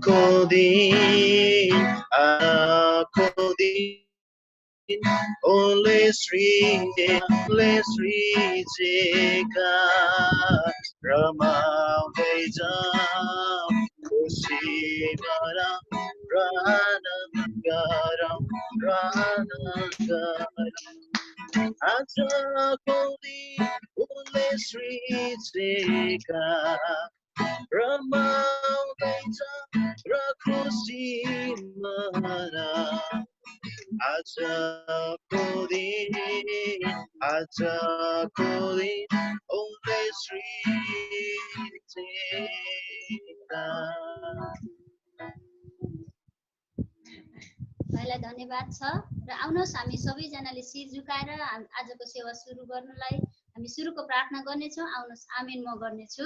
Kodin, Kodin, only Sri Jika, Ramai Jam, Kushimara, Ranagaram, Ranagaram. Aja Kodi, only Sri Jika, Ramau Deja, Rakusi Mana. Aja Kodi, Aja Kodi, only Sri Jika. भाइलाई धन्यवाद छ र आउनुहोस् हामी सबैजनाले शिर झुकाएर आजको सेवा सुरु गर्नलाई हामी सुरुको प्रार्थना गर्नेछौँ। आउनुहोस् आमेन म गर्नेछु।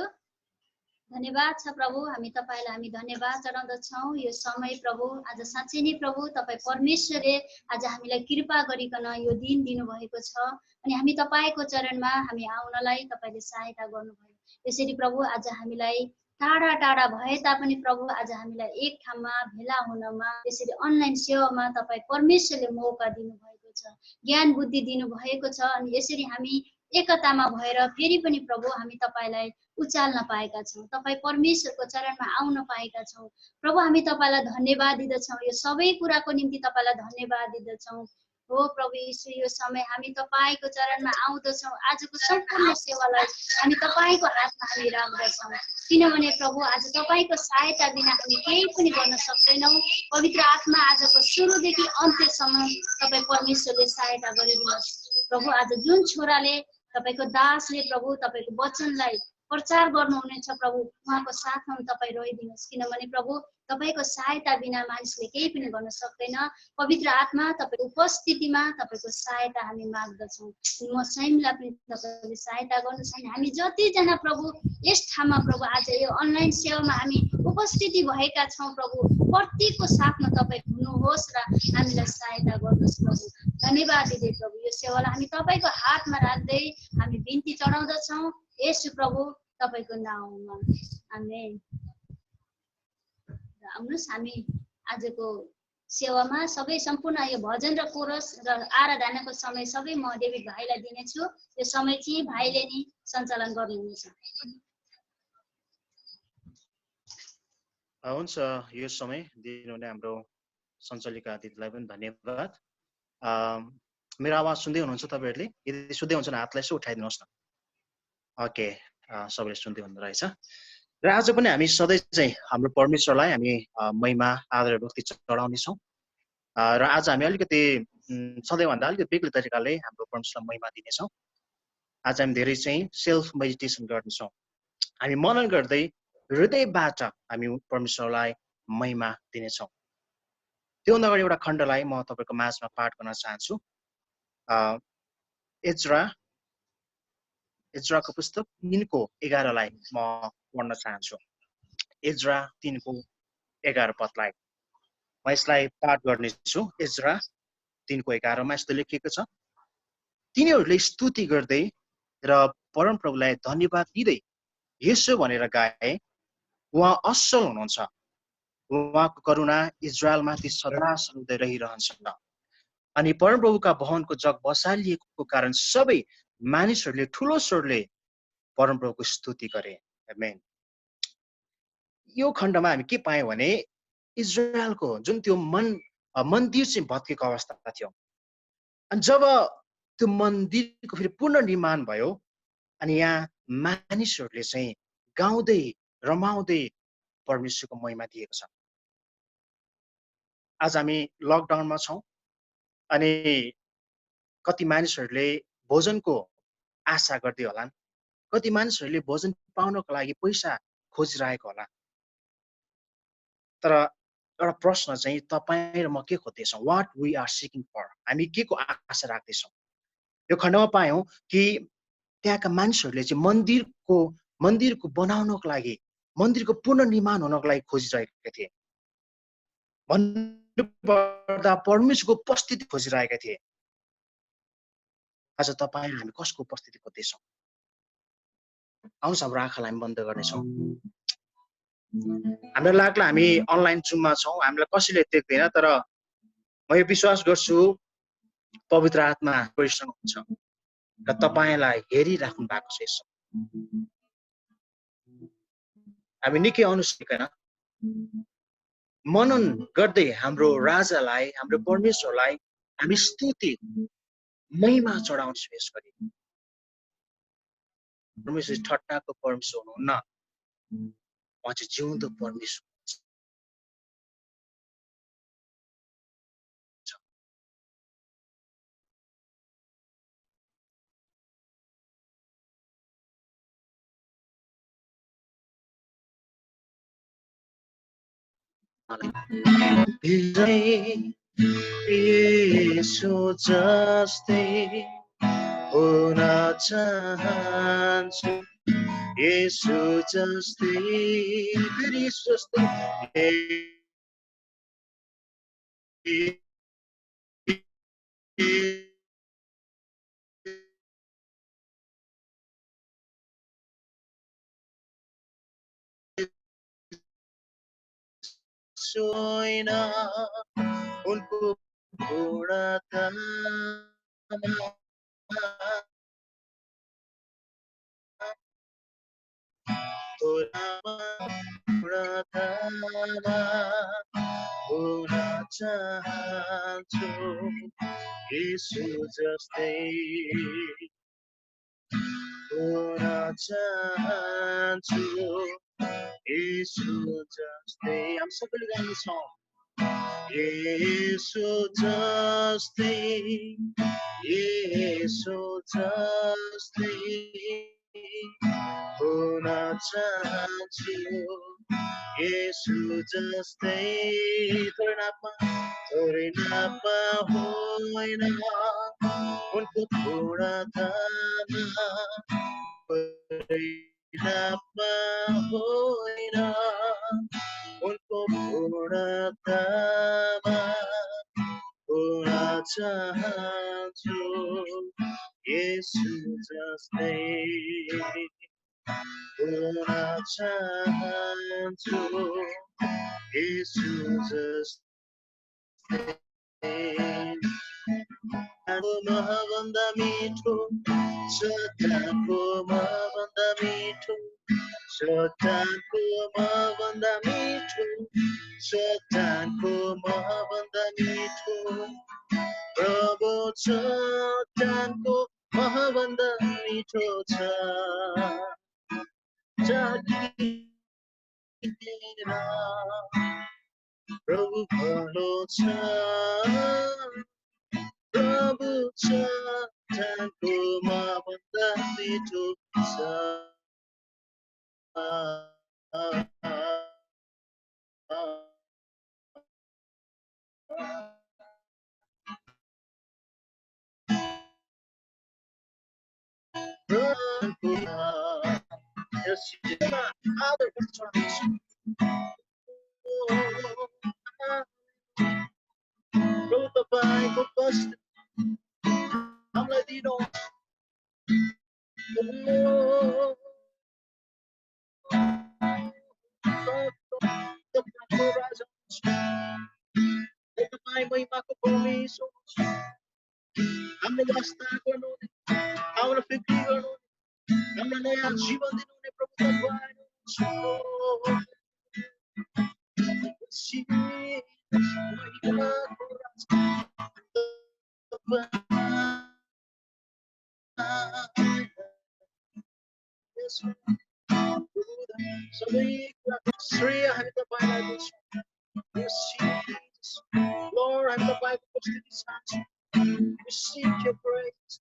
धन्यवाद छ प्रभु, हामी तपाईलाई हामी धन्यवाद चढाउँदछौँ यो समय प्रभु। आज साँच्चै नै प्रभु तपाईँ परमेश्वरले आज हामीलाई कृपा गरिकन यो दिन दिनुभएको छ अनि हामी तपाईँको चरणमा हामी आउनलाई तपाईँले सहायता गर्नुभयो। यसरी प्रभु आज हामीलाई टाढा टाढा भए तापनि प्रभु आज हामीलाई एक ठाउँमा भेला हुनमा यसरी अनलाइन सेवामा तपाईँ परमेश्वरले मौका दिनुभएको छ, ज्ञान बुद्धि दिनुभएको छ अनि यसरी हामी एकतामा भएर फेरि पनि प्रभु हामी तपाईँलाई उचाल्न पाएका छौँ, तपाईँ परमेश्वरको चरणमा आउन पाएका छौँ। प्रभु हामी तपाईँलाई धन्यवाद दिँदछौँ, यो सबै कुराको निम्ति तपाईँलाई धन्यवाद दिँदछौँ। हो प्रभु यीशु, यो समय हामी तपाईँको चरणमा आउँदछौँ। आजको सम्पूर्ण सेवालाई हामी तपाईँको हातमा हामी राख्दछौँ, किनभने प्रभु आज तपाईँको सहायता बिना हामी केही पनि गर्न सक्दैनौँ। पवित्र आत्मा आजको सुरुदेखि अन्त्यसम्म तपाईँ परमेश्वरले सहायता गरिदिनुहोस्। प्रभु आज जुन छोराले तपाईँको दासले प्रभु तपाईँको वचनलाई प्रचार गर्नुहुनेछ प्रभु, उहाँको साथमा तपाईँ रहिदिनुहोस्, किनभने प्रभु तपाईँको सहायता बिना मानिसले केही पनि गर्न सक्दैन। पवित्र आत्मा तपाईँको उपस्थितिमा तपाईँको सहायता हामी माग्दछौँ। म स्वयंलाई पनि तपाईँले सहायता गर्नुहोस्। हामी जतिजना प्रभु यस ठाउँमा प्रभु आज यो अनलाइन सेवामा हामी उपस्थिति भएका छौँ प्रभु, प्रत्येकको साथमा तपाईँ हुनुहोस् र हामीलाई सहायता गर्नुहोस् प्रभु। धन्यवाद दिँदै प्रभु यो सेवालाई हामी तपाईँको हातमा राख्दै हामी बिन्ती चढाउँदछौँ येशू प्रभु तपाईको नाममा, आमेन। आउनुहोस् हामी आजको सेवामा सबै सम्पूर्ण यो भजन र कोरस र आराधनाको समय सबै म डेभिड भाइलाई दिनेछु। यो समय चाहिँ भाइले नि सञ्चालन गर्नुहुनेछ। हुन्छ, यो समय दिनुहुने हाम्रो सञ्चालिका दिदीलाई पनि धन्यवाद। मेरो आवाज सुन्दै हुनुहुन्छ तपाईहरुले? यदि सुन्दै हुनुहुन्छ भने हातलाई यसो उठाइदिनुहोस् न। ओके, सबैले सुन्दै हुनुहुँदो रहेछ। र आज पनि हामी सधैँ चाहिँ हाम्रो परमेश्वरलाई हामी महिमा आदर भक्ति चढाउने छौँ। र आज हामी अलिकति सधैँभन्दा अलिकति बेग्लै तरिकाले हाम्रो परमेश्वरलाई महिमा दिनेछौँ। आज हामी धेरै चाहिँ सेल्फ मेडिटेसन गर्नेछौँ। हामी मनन गर्दै हृदयबाट हामी परमेश्वरलाई महिमा दिनेछौँ। त्योभन्दा अगाडि एउटा खण्डलाई म तपाईको माझमा पाठ गर्न चाहन्छु। इजराको पुस्तक 3:11 लाई म पढ्न चाहन्छु। इजरा 3:11 पदलाई म यसलाई पाठ गर्नेछु। इजरा 3:11 मा यस्तो लेखिएको छ, तिनीहरूले स्तुति गर्दै र परमप्रभुलाई धन्यवाद दिँदै यसो भनेर गाए, उहाँ असल हुनुहुन्छ, उहाँको करुणा इजरायलमाथि सदा सधैँ रहिरहन्छ। अनि परमप्रभुका भवनको जग बसालिएको कारण सबै मानिसहरूले ठुलो स्वरले परमप्रभुको स्तुति गरे। आमेन। यो खण्डमा हामी के पायौं भने इजरायलको जुन त्यो मन्दिर चाहिँ भत्केको अवस्था थियो, अनि जब त्यो मन्दिरको फेरि पुनर्निर्माण भयो अनि यहाँ मानिसहरूले चाहिँ गाउँदै रमाउँदै परमेश्वरको महिमा दिएको छ। आज हामी लकडाउनमा छौं अनि कति मानिसहरूले भोजनको आशा गर्दै होलान्, कति मानिसहरूले भोजन पाउनको लागि पैसा खोजिरहेको होला। तर एउटा प्रश्न चाहिँ तपाईँ र म के खोज्दैछौँ? What we are seeking for, हामी के को आशा राख्दैछौँ? यो खण्डमा पायौं कि त्यहाँका मानिसहरूले चाहिँ मन्दिरको बनाउनको लागि, मन्दिरको पुनर्निर्माण हुनको लागि खोजिरहेका थिए। भन्नुपर्दा परमेश्वरको उपस्थिति खोजिरहेका थिए। आज तपाईँ हामी कसको उपस्थिति खोज्दैछौँ? आउनुहोस् हाम्रो आँखालाई हामी बन्द गर्नेछौँ। हामीलाई लाग्ला हामी अनलाइन जुममा छौँ, हामीलाई कसैले देख्दैन, तर म यो विश्वास गर्छु पवित्र आत्मा परिसँग हुन्छ र तपाईलाई हेरिराख्नु भएको छ। यसो हामी निकै अनुष्ठिकन मनन गर्दै हाम्रो राजालाई, हाम्रो परमेश्वरलाई हामी स्तुति महिमा चढाउँछौँ। यसरी परमेश्वर ठट्टाको परमेश्वर हुनुहुन्न, उहाँ चाहिँ जिउँदो परमेश्वर। येशू जस्तै हुन चाहन्छु, येशू जस्तै, फेरि येशू जस्तै, होइन उनको गुणतामा हुन चाहन्छु, येशू जस्तै हुन चाहन्छु, येशू जस्तै। हामी सबैले गाउनेछौँ, येशू जस्तै, येशू जस्तै हुन चाहन्छु, येशू जस्तै। थोरै नापा होइन उनको गुणतामा, थोरै नापा होइन उनको गुणतामा हुन चाहन्छु, येशू जस्तै हुन चाहन्छु, येशू जस्तै। महभन्दा मिठो, सताको महभन्दा मिठो, सताको महभन्दा मिठो, सताको महभन्दा मिठो प्रभु सताको महभन्दा मिठो छ। प्रभु भलो छ, प्रभु सताको महभन्दा मिठो छ। प्रभु तपाईँको कष्ट हामीलाई दिनुहोस्, तपाईँको राजा, तपाईँ महिमाको परमेश्वर, हाम्रो वास्ता गर्नुहुने, हाम्रो फिक्री गर्नुहुने, हामीलाई नयाँ जीवन दिनुहुने प्रभु तपाईँ सबै श्रेय हामी तपाईँलाई दिन्छौँ। Lord, हामी तपाईँको उपस्थिति चाहन्छौँ। We seek your praise.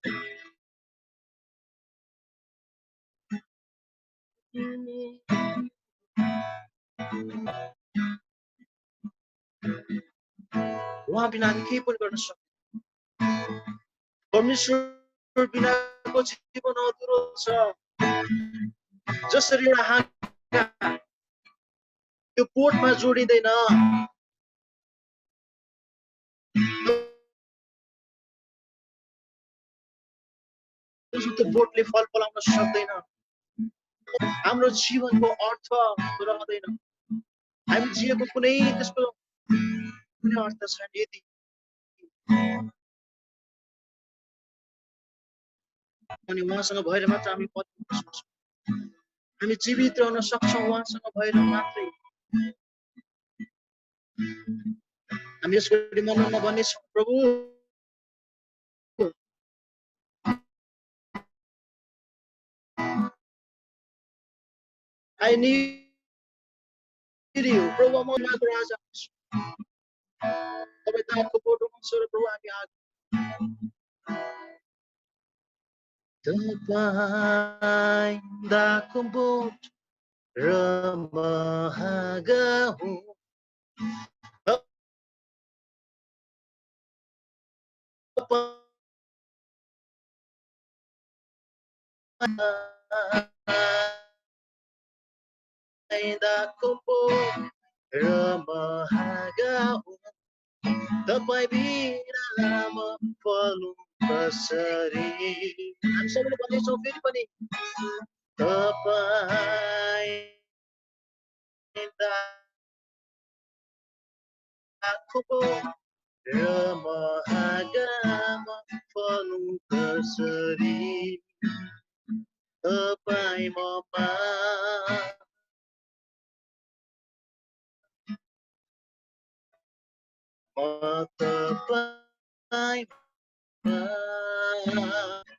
उहाँ बिना हामी केही पनि गर्न सक्दैनौँ। परमेश्वर बिनाको जीवन अधुरो छ। जसरी एउटा हाँगा त्यो बोटमा जोडिँदैन, त्यो बोटले फल फलाउन सक्दैन। हाम्रो जीवनको अर्थ रहँदैन। हामी जिएको कुनै त्यसको कुनै अर्थ छैन यदि अनि उहाँसँग भएर मात्र हामी बच्न सक्छौँ हामी जीवित रहन सक्छौँ उहाँसँग भएर मात्रै हामी यसको मनमा भन्नेछौँ प्रभु I need you प्रभु म मात्र राजा तपाईँ ताको बोटमा छोएर प्रभु हामी तपाईँ दाको बोट र महागा हुँ दाको बोट र महागा हुँ तपाईँ बिना म फलु कसरी हामी सबैले भन्दैछौँ फेरि पनि तपाईँ दाको बोट र महागामा फलु कसरी तपाईँ ममा म तपाईँमा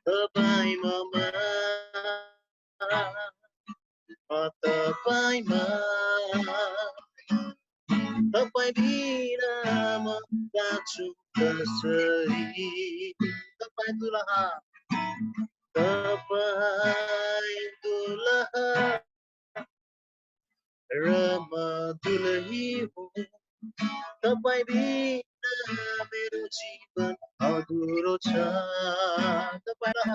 तपाईँ ममा म तपाईँमा तपाईँ बिना म बाँच्छु कसरी तपाईँ दुलहा र म दुलही हुँ तपाईँ बिना मेरो जीवन अधुरो छ तपाईँ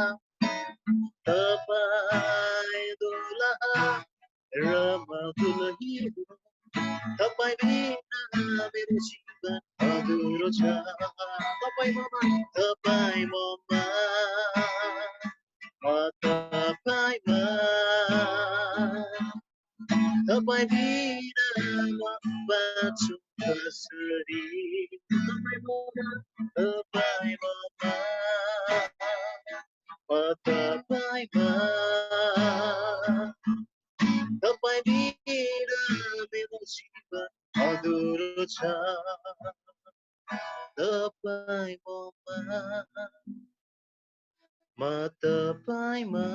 दुलहा र म दुलही हुँ तपाईँ बिना मेरो जीवन अधुरो छ तपाईँ ममा म तपाईँमा तपाईँ बिना म बाँच्छु कसरी तपाईँ ममा म तपाईँमा तपाईँ बिना मेरो जीवन अधुरो छ तपाईँ ममा म तपाईँमा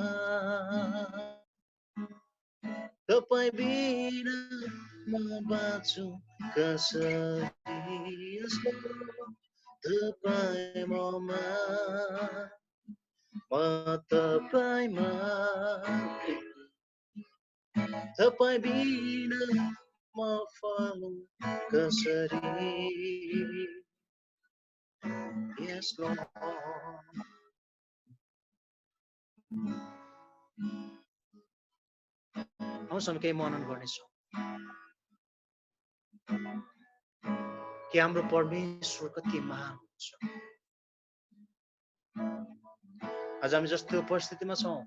तपाईँ बिना म बाँच्छु कसरी तपाईँ ममा म तपाईँमा तपाईँ बिना म फलु कसरी Yes, Lord. हामी केही मनन गर्नेछौँ कि हाम्रो परमेश्वर कति महान हुन्छ आज हामी जस्तो परिस्थितिमा छौँ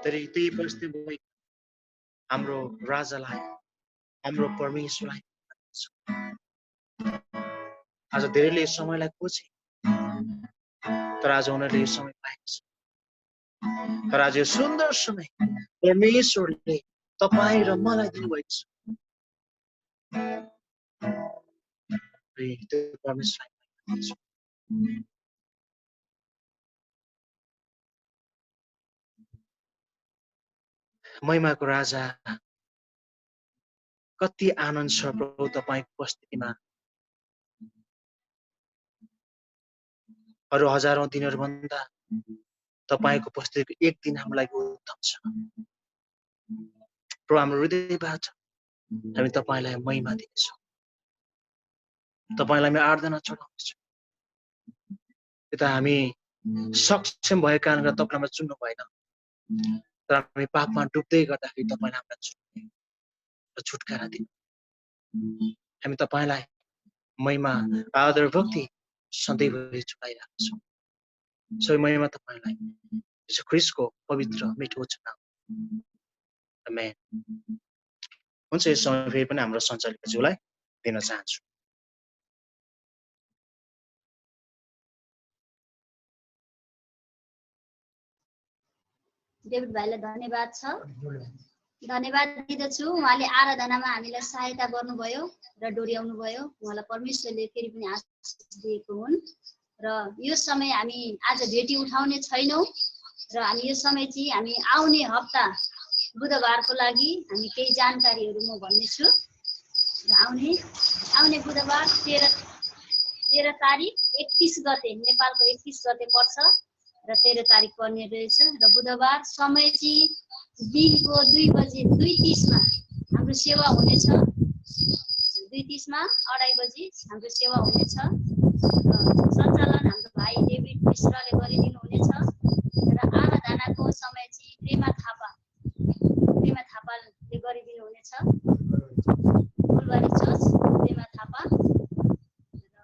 तरी त्यही परिस्थितिमा हाम्रो राजालाई हाम्रो परमेश्वरलाई आज धेरैले यो समयलाई खोजे तर आज उनीहरूले यो समय पाएको छ तर आज यो सुन्दर समय परमेश्वरले तपाईँ र मलाई दिनुभएको छ महिमाको राजा कति आनन्द छ प्रभु तपाईको उपस्थितिमा अरू हजारौं दिनहरु भन्दा तपाईको उपस्थितिको एक दिन हाम्रो लागि उत्तम छ प्रभु हाम्रो हृदयबाट हामी तपाईलाई महिमा दिन्छौं तपाईलाई हामी आराधना चढाउँछौं पिता हामी सक्षम भएको कारणले तपाईलाई चुन्नु भएन तर हामी पापमा डुब्दै गर्दाखेरि तपाईले हामीलाई चुन्नु र छुटकारा दिनु हामी तपाईलाई महिमा आदर भक्ति सधैँभरि चढाइराख्छौं सबै महिमा तपाईलाई यीशु ख्रीष्टको पवित्र मिठो नाम आमेन हुन्छ यस समय फेरि पनि हाम्रो सञ्चालकज्यूलाई दिन चाहन्छु। डेभिड भाइलाई धन्यवाद छ। धन्यवाद दिदछु, उहाँले आराधनामा हामीलाई सहायता गर्नुभयो र डोर्याउनु भयो। उहाँलाई परमेश्वरले फेरि पनि आशीष दिएको हुन् र यो समय हामी आज भेटी उठाउने छैनौँ र हामी यो समय चाहिँ हामी आउने हप्ता बुधबारको लागि हामी केही जानकारीहरू म भन्नेछु। र आउने बुधबार 13 तारिक 31 गते नेपालको 31 गते पर्छ र 13 तारिक पर्ने रहेछ र बुधबार समय चाहिँ दिनको 2:30 मा हाम्रो सेवा हुनेछ। 2:30 मा 2:30 बजी हाम्रो सेवा हुनेछ र सञ्चालन हाम्रो भाइ डेभिड मिश्रले गरिदिनु हुनेछ र आराधनाको समय चाहिँ प्रेमा थापाले गरिदिनु हुनेछ। फुलबारी चर्च प्रेमा थापा र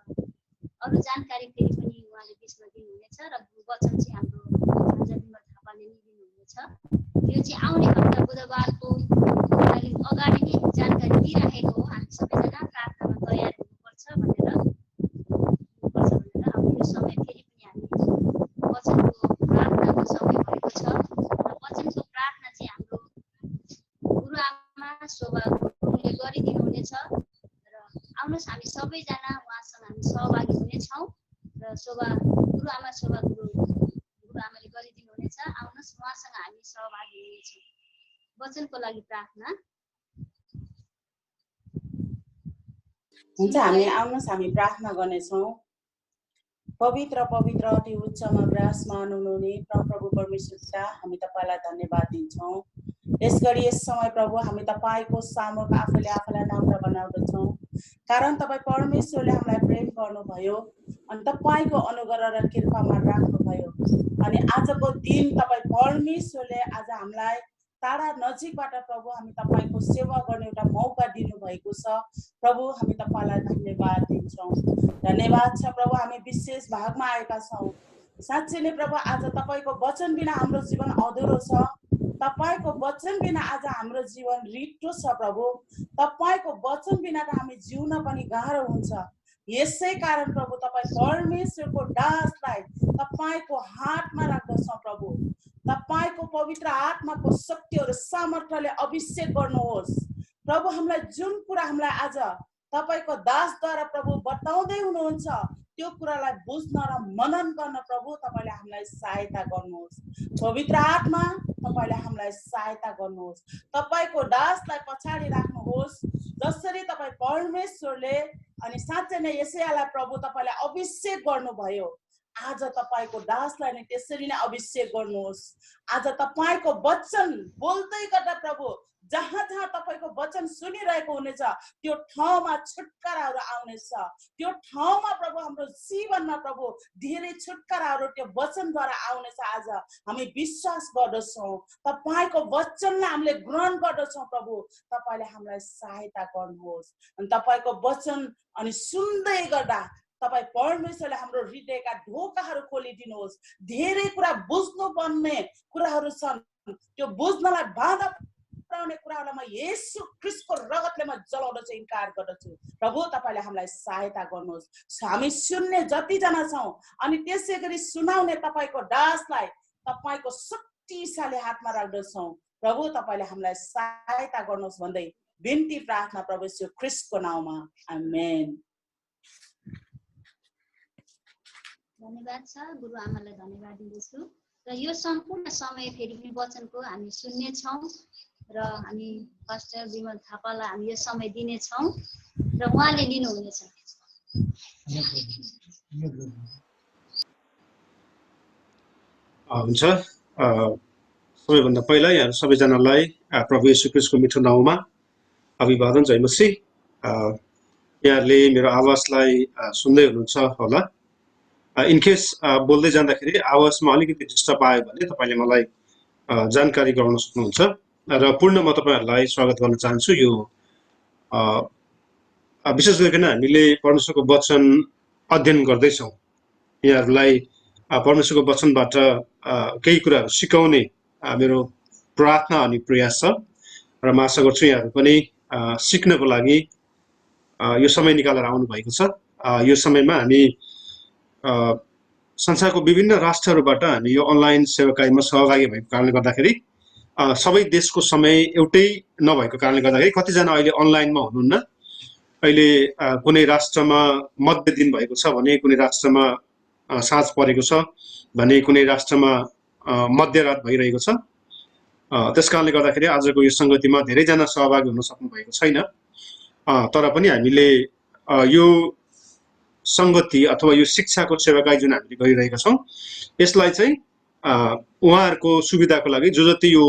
अरू जानकारी फेरि पनि उहाँले बिचमा दिनुहुनेछ र वचन चाहिँ हाम्रो विमल थापाले नै दिनुहुनेछ। यो चाहिँ आउने हप्ता बुधबारको लागि अगाडि नै जानकारी दिइराखेको हो। हामी सबैजना प्रार्थनामा तयार हुनुपर्छ भनेर अब यो समय फेरि पनि हामी वचनको प्रार्थनाको समय भएको छ र वचनको प्रार्थना चाहिँ हाम्रो गुरुआमा शोभा गुरुङले गरिदिनु हुनेछ र आउनुहोस् हामी सबैजना उहाँसँग हामी सहभागी हुनेछौँ र गुरुआमा शोभा गुरुआमाले गरिदिनु हुनेछ। आउनुहोस् उहाँसँग हामी सहभागी हुनेछौँ। वचनको लागि प्रार्थना। हुन्छ, हामी प्रार्थना गर्नेछौँ। पवित्र पवित्र अति उच्चमा विराजमान हुनुहुने प्रभु परमेश्वर पिता, हामी तपाईलाई धन्यवाद दिन्छौँ। यसगरी यस समय प्रभु हामी तपाईको सामुख आफूलाई नम्र बनाउँदछौँ, कारण तपाईँ परमेश्वरले हामीलाई प्रेम गर्नुभयो अनि तपाईको अनुग्रह र कृपामा राख्नुभयो। अनि आजको दिन तपाईँ परमेश्वरले आज हामीलाई टाढा नजिकबाट प्रभु हामी तपाईको सेवा गर्ने एउटा मौका दिनुभएको छ। प्रभु हामी तपाईलाई धन्यवाद दिन्छौँ। धन्यवाद छ प्रभु, हामी विशेष भागमा आएका छौँ। साँच्चै नै प्रभु आज तपाईको वचन बिना हाम्रो जीवन अधुरो छ। तपाईको वचन बिना आज हाम्रो जीवन रित्तो छ प्रभु। तपाईको वचन बिना हामी जिउन पनि गाह्रो हुन्छ। यसै कारण प्रभु तपाईँ परमेश्वरको दासलाई तपाईको हातमा राख्दछौँ प्रभु। तपाईको पवित्र आत्माको शक्ति र सामर्थ्यले अभिषेक गर्नुहोस् प्रभु। हामीलाई जुन कुरा हामीलाई आज तपाईको दासद्वारा प्रभु बताउँदै हुनुहुन्छ त्यो कुरालाई बुझ्न र मनन गर्न प्रभु तपाईले हामीलाई सहायता गर्नुहोस्। पवित्र आत्मा तपाईले हामीलाई सहायता गर्नुहोस्। तपाईको दासलाई पछाडि राख्नुहोस् जसरी तपाईँ परमेश्वरले अनि साँच्चै नै यशायालाई प्रभु तपाईले अभिषेक गर्नुभयो। आज तपाईको दासलाई नै त्यसरी नै अभिषेक गर्नुहोस्। आज तपाईको वचन बोल्दै गर्दा प्रभु जहाँ जहाँ तपाईको वचन सुनिरहेको हुनेछ त्यो ठाउँमा छुटकाराहरू आउनेछ। त्यो ठाउँमा प्रभु हाम्रो जीवनमा प्रभु धेरै छुटकाराहरू त्यो वचनद्वारा आउनेछ। आज हामी विश्वास गर्दछौँ, तपाईको वचनलाई हामीले ग्रहण गर्दछौँ प्रभु। तपाईले हामीलाई सहायता गर्नुहोस् अनि तपाईको वचन अनि सुन्दै गर्दा तपाईँ परमेश्वरले हाम्रो हृदयका ढोकाहरू खोलिदिनुहोस्। धेरै कुरा बुझ्नुपर्ने कुराहरू छन्, त्यो बुझ्नलाई बाधा पुर्याउने कुराहरूलाई म येशू ख्रीष्टको रगतले म जलाउँदछु, इन्कार गर्दछु। प्रभु तपाईले हामीलाई सहायता गर्नुहोस्। हामी सुन्ने जतिजना छौँ अनि त्यसै गरी सुनाउने तपाईको दासलाई तपाईको शक्तिशाली हातमा राख्दछौँ प्रभु। तपाईले हामीलाई सहायता गर्नुहोस् भन्दै बिन्ती प्रार्थना प्रभु येशू ख्रीष्टको नाउँमा, आमेन। धन्यवाद छ। गुरुआमालाई धन्यवाद दिँदैछु र यो सम्पूर्ण समय फेरि पनि वचनको हामी सुन्नेछौँ र हामी पास्टर विमल थापालाई हामी यो समय दिनेछौँ र उहाँले लिनुहुनेछ। हुन्छ, सबैभन्दा पहिला यहाँ सबैजनालाई प्रभु येशू ख्रीष्टको मिठो नाउँमा अभिवादन, जय मसीह। यहाँहरूले मेरो आवाजलाई सुन्दै हुनुहुन्छ होला। इनकेस बोल्दै जाँदाखेरि आवाजमा अलिकति डिस्टर्ब आयो भने तपाईँले मलाई जानकारी गराउन सक्नुहुन्छ र पूर्ण म तपाईँहरूलाई स्वागत गर्न चाहन्छु। यो विशेष गरिकन हामीले परमेश्वरको वचन अध्ययन गर्दैछौँ। यहाँहरूलाई परमेश्वरको वचनबाट केही कुराहरू सिकाउने मेरो प्रार्थना अनि प्रयास छ र म आशा गर्छु यहाँहरू पनि सिक्नको लागि यो समय निकालेर आउनु भएको छ। यो समयमा हामी संसारको विभिन्न राष्ट्रहरूबाट हामी यो अनलाइन सेवाकाईमा सहभागी भएको कारणले गर्दाखेरि सबै देशको समय एउटै नभएको कारणले गर्दाखेरि कतिजना अहिले अनलाइनमा हुनुहुन्न। अहिले कुनै राष्ट्रमा मध्य दिन भएको छ भने, कुनै राष्ट्रमा साँझ परेको छ भने, कुनै राष्ट्रमा मध्यरात भइरहेको छ। त्यस कारणले गर्दाखेरि आजको यो संगतिमा धेरैजना सहभागी हुन सक्नु भएको छैन। तर पनि हामीले यो संगति अथवा यो शिक्षाको सेवाकाई जुन हामीले गरिरहेका छौँ यसलाई चाहिँ उहाँहरूको सुविधाको लागि जो जति यो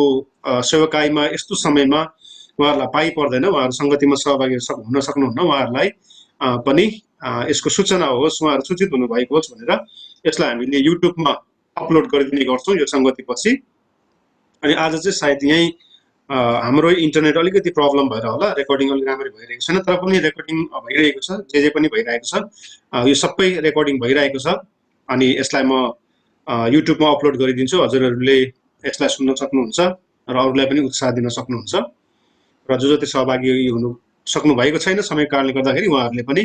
सेवाकाईमा यस्तो समयमा उहाँहरूलाई पाइ पर्दैन, उहाँहरू संगतिमा सहभागी हुन सक्नुहुन्न, उहाँहरूलाई पनि यसको सूचना होस्, उहाँहरू सूचित हुनुभएको होस् भनेर यसलाई हामीले युट्युबमा अपलोड गरिदिने गर्छौँ यो संगतिपछि। अनि आज चाहिँ सायद यहीँ हाम्रो इन्टरनेट अलिकति प्रब्लम भएर होला, रेकर्डिङ अलिक राम्ररी भइरहेको छैन, तर पनि रेकर्डिङ भइरहेको छ। जे पनि भइरहेको छ, यो सबै रेकर्डिङ भइरहेको छ। अनि यसलाई म युट्युबमा अपलोड गरिदिन्छु। हजुरहरूले यसलाई सुन्न सक्नुहुन्छ र अरूलाई पनि उत्साह दिन सक्नुहुन्छ। र जो जति सहभागी हुनु सक्नु भएको छैन समयको कारणले गर्दाखेरि उहाँहरूले पनि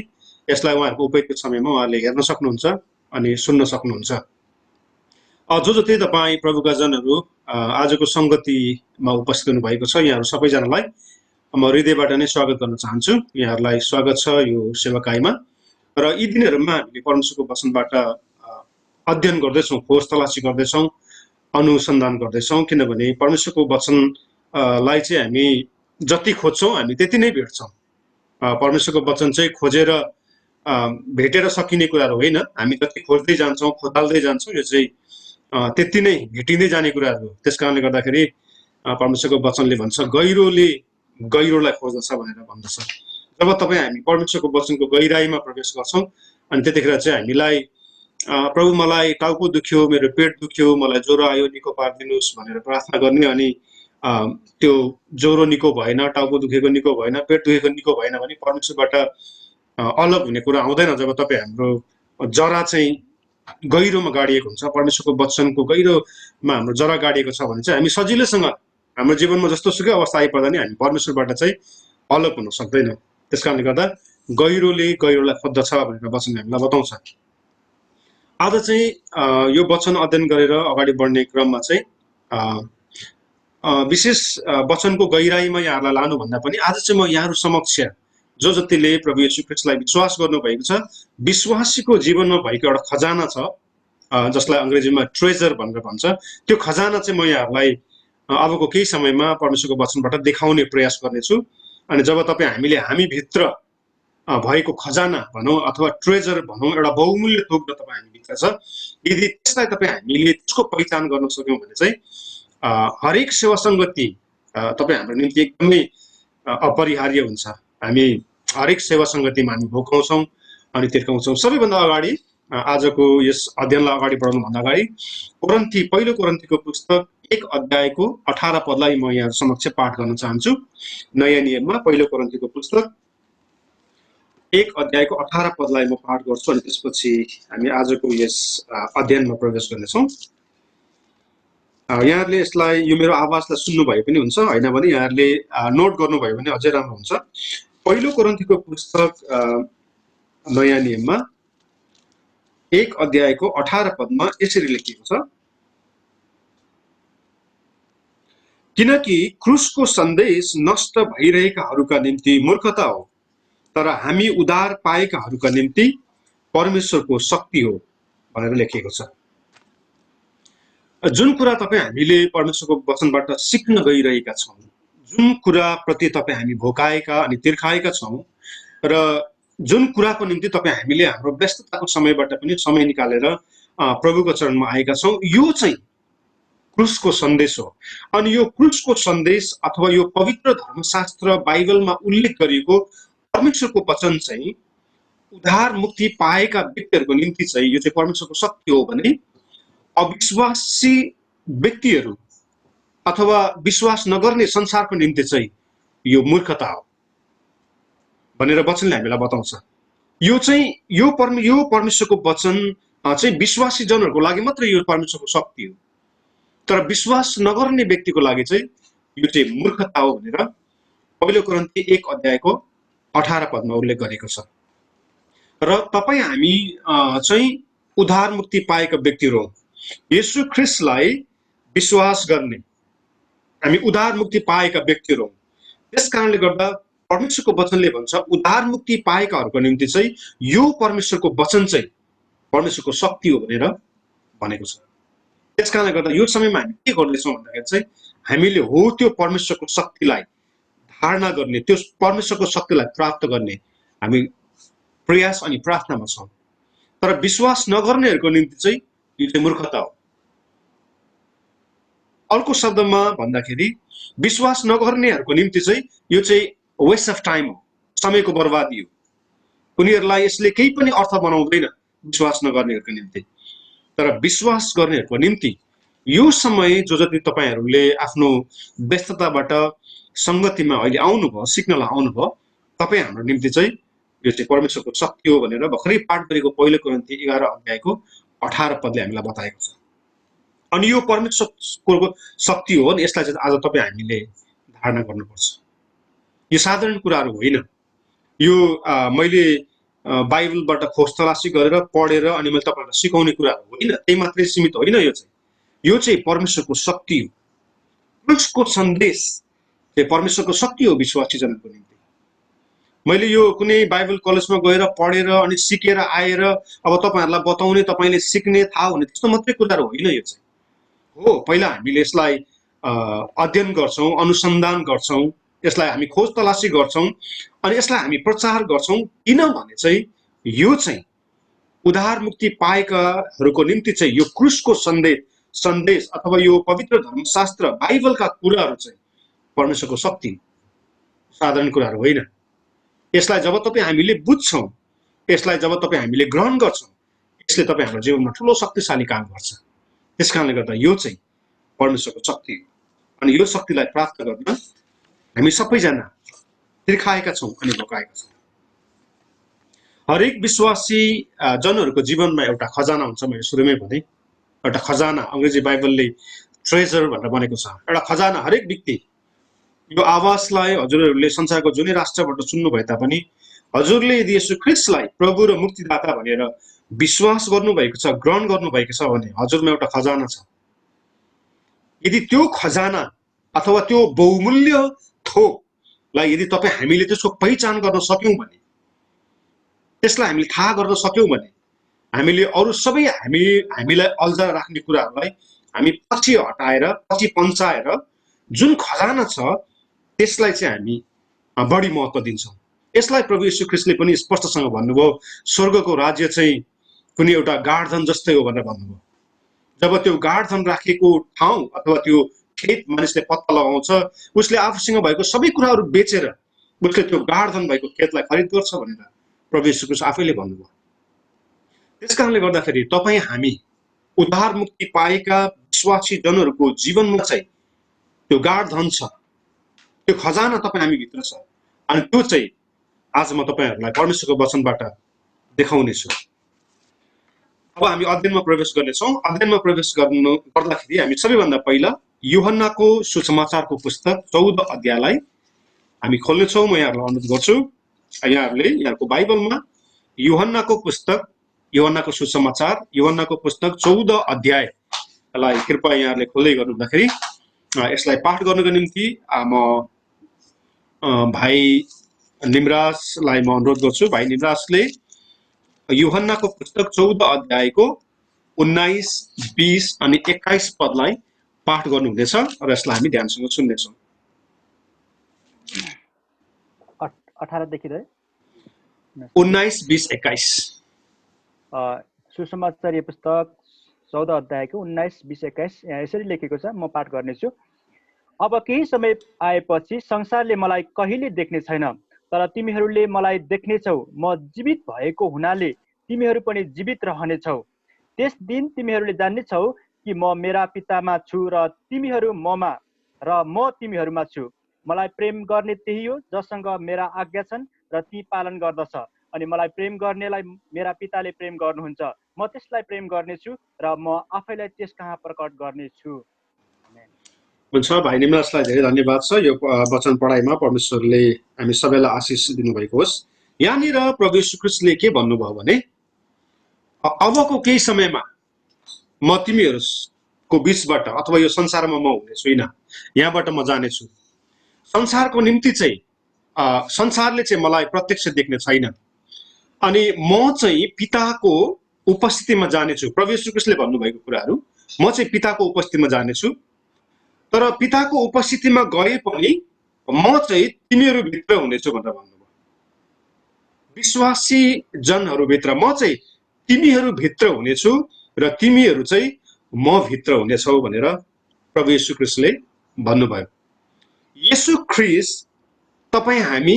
यसलाई उहाँहरूको उपयुक्त समयमा उहाँहरूले हेर्न सक्नुहुन्छ अनि सुन्न सक्नुहुन्छ। जो जति तपाईँ प्रभुका जनहरू आजको संगतिमा उपस्थित हुनु भएको छ, यहाँहरू सबैजनालाई म हृदयबाट नै स्वागत गर्न चाहन्छु। यहाँहरूलाई स्वागत छ यो सेवाकाईमा। र यी दिनहरूमा हामीले परमेश्वरको वचनबाट अध्ययन गर्दैछौँ, खोज तलासी गर्दैछौँ, अनुसन्धान गर्दैछौँ। किनभने परमेश्वरको वचनलाई चाहिँ हामी जति खोज्छौँ हामी त्यति नै भेट्छौँ। परमेश्वरको वचन चाहिँ खोजेर भेटेर सकिने कुराहरू होइन। हामी जति खोज्दै जान्छौँ, खोताल्दै जान्छौँ, यो चाहिँ त्यति नै भेटिँदै जाने कुराहरू हो। त्यस कारणले गर्दाखेरि परमेश्वरको वचनले भन्छ गहिरोले गहिरोलाई खोज्दछ भनेर भन्दछ। जब तपाईँ हामी परमेश्वरको वचनको गहिराईमा प्रवेश गर्छौँ अनि त्यतिखेर चाहिँ हामीलाई प्रभु मलाई टाउको दुख्यो, मेरो पेट दुख्यो, मलाई ज्वरो आयो, निको पारिदिनुहोस् भनेर प्रार्थना गर्ने। अनि त्यो ज्वरो निको भएन, टाउको दुखेको निको भएन, पेट दुखेको निको भएन भने परमेश्वरबाट अलग हुने कुरा आउँदैन। जब तपाईँ हाम्रो जरा चाहिँ गहिरोमा गाडिएको हुन्छ, परमेश्वरको वचनको गहिरोमा हाम्रो जरा गाडिएको छ भने चाहिँ हामी सजिलैसँग हाम्रो जीवनमा जस्तो सुकै अवस्था आइपर्दा नि हामी परमेश्वरबाट चाहिँ अलग हुन सक्दैनौँ। त्यस कारणले गर्दा गहिरोले गहिरोलाई खोज्दछ भनेर वचनले हामीलाई बताउँछ। आज चाहिँ यो वचन अध्ययन गरेर अगाडि बढ्ने क्रममा चाहिँ विशेष वचनको गहिराईमा यहाँहरूलाई लानुभन्दा पनि आज चाहिँ म यहाँहरू समक्ष जो जतिले प्रभु येशू ख्रीष्टलाई विश्वास गर्नुभएको छ, विश्वासीको जीवनमा भएको एउटा खजाना छ जसलाई अङ्ग्रेजीमा ट्रेजर भनेर भन्छ। त्यो खजाना चाहिँ म यहाँहरूलाई अबको केही समयमा परमेश्वरको वचनबाट देखाउने प्रयास गर्नेछु। अनि जब तपाईँ हामीभित्र भएको खजाना भनौँ अथवा ट्रेजर भनौँ, एउटा बहुमूल्य थोक त तपाईँ हामीभित्र छ, यदि त्यसलाई तपाईँ हामीले त्यसको पहिचान गर्न सक्यौँ भने चाहिँ हरेक सेवा सङ्गति तपाईँ हाम्रो निम्ति एकदमै अपरिहार्य हुन्छ। हामी हरेक सेवा सङ्गतिमा हामी भोकाउँछौँ अनि तिर्काउँछौँ। सबैभन्दा अगाडि आजको यस अध्ययनलाई अगाडि बढाउनुभन्दा अगाडि पहिलो कोरिन्थीको पुस्तक 1 अध्यायको 18 पदलाई म यहाँ समक्ष पाठ गर्न चाहन्छु। नयाँ नियममा पहिलो कोरिन्थीको पुस्तक 1 अध्यायको 18 पदलाई म पाठ गर्छु अनि त्यसपछि हामी आजको यस अध्ययनमा प्रवेश गर्नेछौँ। यहाँहरूले यसलाई यो मेरो आवाजलाई सुन्नुभयो पनि हुन्छ, होइन भने यहाँहरूले नोट गर्नुभयो भने अझै राम्रो हुन्छ। पहिलो कोरिन्थीको पुस्तक नयाँ नियममा 1 अध्यायको 18 पदमा यसरी लेखिएको छ, किनकि क्रुसको सन्देश नष्ट भइरहेकाहरूका निम्ति मूर्खता हो, तर हामी उद्धार पाएकाहरूका निम्ति परमेश्वरको शक्ति हो भनेर लेखिएको छ। जुन कुरा तपाईँ हामीले परमेश्वरको वचनबाट सिक्न गइरहेका छौँ, जुन कुरा प्रति तपाईँ हामी भोकाएका अनि तिर्खाएका छौँ र जुन कुराको निम्ति तपाईँ हामीले हाम्रो व्यस्तताको समयबाट पनि समय निकालेर प्रभुको चरणमा आएका छौँ, यो चाहिँ क्रुसको सन्देश हो। अनि यो क्रुसको सन्देश अथवा यो पवित्र धर्मशास्त्र बाइबलमा उल्लेख गरिएको परमेश्वरको वचन चाहिँ उद्धार मुक्ति पाएका व्यक्तिहरूको निम्ति चाहिँ यो चाहिँ परमेश्वरको शक्ति हो भने अविश्वासी व्यक्तिहरू अथवा विश्वास नगर्ने संसारको निम्ति चाहिँ यो मूर्खता हो भनेर वचनले हामीलाई बताउँछ। यो चाहिँ यो परमेश्वरको वचन चाहिँ विश्वासी जनहरूको लागि मात्र यो परमेश्वरको शक्ति हो, तर विश्वास नगर्ने व्यक्तिको लागि चाहिँ यो चाहिँ मूर्खता हो भनेर पहिलो कोरिन्थी 1 अध्यायको 18 पदमा उल्लेख गरेको छ। र तपाईँ हामी चाहिँ उद्धार मुक्ति पाएका व्यक्तिहरू हौँ। येशू ख्रिस्टलाई विश्वास गर्ने हामी उद्धार मुक्ति पाएका व्यक्तिहरू हौँ। त्यस कारणले गर्दा परमेश्वरको वचनले भन्छ उद्धार मुक्ति पाएकाहरूको निम्ति चाहिँ यो परमेश्वरको वचन चाहिँ परमेश्वरको शक्ति हो भनेर भनेको छ। त्यस कारणले गर्दा यो समयमा हामी के गर्दैछौँ भन्दाखेरि चाहिँ हामीले हो त्यो परमेश्वरको शक्तिलाई धारणा गर्ने, त्यो परमेश्वरको शक्तिलाई प्राप्त गर्ने हामी प्रयास अनि प्रार्थनामा छौँ। तर विश्वास नगर्नेहरूको निम्ति चाहिँ यो चाहिँ मूर्खता हो। अर्को शब्दमा भन्दाखेरि विश्वास नगर्नेहरूको निम्ति चाहिँ यो चाहिँ वेस्ट अफ टाइम हो, समयको बर्बादी हो। उनीहरूलाई यसले केही पनि अर्थ बनाउँदैन विश्वास नगर्नेहरूको निम्ति। तर विश्वास गर्नेहरूको निम्ति यो समय जो जति तपाईँहरूले आफ्नो व्यस्तताबाट सङ्गतिमा अहिले आउनुभयो, सिक्नलाई आउनुभयो, तपाईँ हाम्रो निम्ति चाहिँ यो चाहिँ परमेश्वरको शक्ति हो भनेर भर्खरै पाठ गरेको पहिलो कोरिन्थी 11 अध्यायको 18 पदले हामीलाई बताएको छ। अनि यो परमेश्वरको शक्ति हो अनि यसलाई चाहिँ आज तपाईँ हामीले धारणा गर्नुपर्छ। यो साधारण कुराहरू होइन। यो मैले बाइबलबाट खोज तलासी गरेर पढेर अनि मैले तपाईँहरूलाई सिकाउने कुराहरू होइन, त्यही मात्रै सीमित होइन। यो चाहिँ परमेश्वरको शक्ति हो। क्रुसको सन्देश चाहिँ परमेश्वरको शक्ति हो विश्वासी जनहरूको निम्ति। मैले यो कुनै बाइबल कलेजमा गएर पढेर अनि सिकेर आएर अब तपाईँहरूलाई बताउने, तपाईँले सिक्ने, थाहा हुने त्यस्तो मात्रै कुराहरू होइन। यो चाहिँ हो पहिला हामीले यसलाई अध्ययन गर्छौँ, अनुसन्धान गर्छौँ, यसलाई हामी खोज तलासी गर्छौँ अनि यसलाई हामी प्रचार गर्छौँ। किनभने चाहिँ यो चाहिँ उद्धार मुक्ति पाएकाहरूको निम्ति चाहिँ यो क्रुसको सन्देश अथवा यो पवित्र धर्मशास्त्र बाइबलका कुराहरू चाहिँ परमेश्वरको शक्ति, साधारण कुराहरू होइन। यसलाई जब तपाईँ हामीले बुझ्छौँ, यसलाई जब तपाईँ हामीले ग्रहण गर्छौँ, यसले तपाईँ हाम्रो जीवनमा ठुलो शक्तिशाली काम गर्छ। त्यस कारणले गर्दा यो चाहिँ परमेश्वरको शक्ति हो अनि यो शक्तिलाई प्राप्त गर्न हामी सबैजना तिर्खाएका छौँ अनि भोकाएका छौँ। हरेक विश्वासी जनहरूको जीवनमा एउटा खजाना हुन्छ। मैले सुरुमै भने एउटा खजाना, अङ्ग्रेजी बाइबलले ट्रेजर भनेर भनेको छ। एउटा खजाना हरेक व्यक्ति, यो आवाजलाई हजुरहरूले संसारको जुनै राष्ट्रबाट सुन्नु भए तापनि हजुरले यदि येशू ख्रिस्टलाई प्रभु र मुक्तिदाता भनेर विश्वास गर्नुभएको छ, ग्रहण गर्नुभएको छ भने हजुरमा एउटा खजाना छ। यदि त्यो खजाना अथवा त्यो बहुमूल्य थोकलाई यदि हामीले त्यसको पहिचान गर्न सक्यौँ भने, त्यसलाई हामीले थाहा गर्न सक्यौँ भने हामीले अरू सबै हामीलाई अल्झा राख्ने कुराहरूलाई हामी पछि हटाएर, पछि पन्चाएर जुन खजाना छ त्यसलाई चाहिँ हामी बढी महत्त्व दिन्छौँ। यसलाई प्रभु येशू ख्रिस्टले पनि स्पष्टसँग भन्नुभयो, स्वर्गको राज्य चाहिँ कुनै एउटा गाढधन जस्तै हो भनेर भन्नुभयो। जब त्यो गाढधन राखेको ठाउँ अथवा त्यो खेत मानिसले पत्ता लगाउँछ, उसले आफूसँग भएको सबै कुराहरू बेचेर उसले त्यो गाढधन भएको खेतलाई खरिद गर्छ भनेर प्रभु येशू ख्रिस्ट आफैले भन्नुभयो। त्यस कारणले गर्दाखेरि तपाईँ हामी उद्धार मुक्ति पाएका विश्वासी जनहरूको जीवनमा चाहिँ त्यो गाढधन छ, त्यो खजाना तपाईँ हामी भित्र छ अनि त्यो चाहिँ आज म तपाईँहरूलाई परमेश्वरको वचनबाट देखाउनेछु। अब हामी अध्ययनमा प्रवेश गर्नेछौँ। अध्ययनमा प्रवेश गर्दाखेरि हामी सबैभन्दा पहिला यूहन्नाको सुसमाचारको पुस्तक 14 अध्यायलाई हामी खोल्नेछौँ। म यहाँहरूलाई अनुरोध गर्छु, यहाँहरूले यहाँको बाइबलमा यूहन्नाको सुसमाचार, यूहन्नाको पुस्तक 14 अध्यायलाई कृपया यहाँहरूले खोल्दै गर्नुहुँदाखेरि यसलाई पाठ गर्नको निम्ति म भाइ निमराजलाई म अनुरोध गर्छु। भाइ निमराजले यूहन्नाको पुस्तक 14 अध्यायको 19, 20 अनि 21 पदलाई पाठ गर्नुहुनेछ र यसलाई हामी ध्यानसँग सुन्नेछौँ। 18 देखि 19, 20, 21 सुसमाचार पुस्तक 14 अध्यायको 19, 20, 21 यहाँ यसरी लेखेको छ। म पाठ गर्नेछु। अब केही समय आएपछि संसारले मलाई कहिले देख्ने छैन, तर तिमीहरूले मलाई देख्नेछौ। म जीवित भएको हुनाले तिमीहरू पनि जीवित रहनेछौ। त्यस दिन तिमीहरूले जान्नेछौ कि म मेरा पितामा छु र तिमीहरू ममा र म तिमीहरूमा छु। मलाई प्रेम गर्ने त्यही हो जससँग मेरा आज्ञा छन् र ती पालन गर्दछ। अनि मलाई प्रेम गर्नेलाई मेरा पिताले प्रेम गर्नुहुन्छ। म त्यसलाई प्रेम गर्नेछु र म आफैलाई त्यस कहाँ प्रकट गर्नेछु। हुन्छ भाइ निमराजलाई धेरै धन्यवाद छ यो वचन पढाइमा परमेश्वरले हामी सबैलाई आशिष दिनुभएको होस्। यहाँनिर प्रभु येशू ख्रीष्टले के भन्नुभयो भने अबको केही समयमा म तिमीहरूको बीचबाट अथवा यो संसारमा म हुने छुइनँ, यहाँबाट म जानेछु। संसारको निम्ति चाहिँ संसारले चाहिँ मलाई प्रत्यक्ष देख्ने छैन अनि म चाहिँ पिताको उपस्थितिमा जानेछु। प्रभु येशू ख्रीष्टले भन्नुभएको कुराहरू म चाहिँ पिताको उपस्थितिमा जानेछु, तर पिताको उपस्थितिमा गए पनि म चाहिँ तिमीहरूभित्र हुनेछु भनेर भन्नुभयो। विश्वासी जनहरूभित्र म चाहिँ तिमीहरूभित्र हुनेछु र तिमीहरू चाहिँ म भित्र हुनेछौ भनेर प्रभु येशू ख्रीष्टले भन्नुभयो। येशू ख्रीष्ट तपाईँ हामी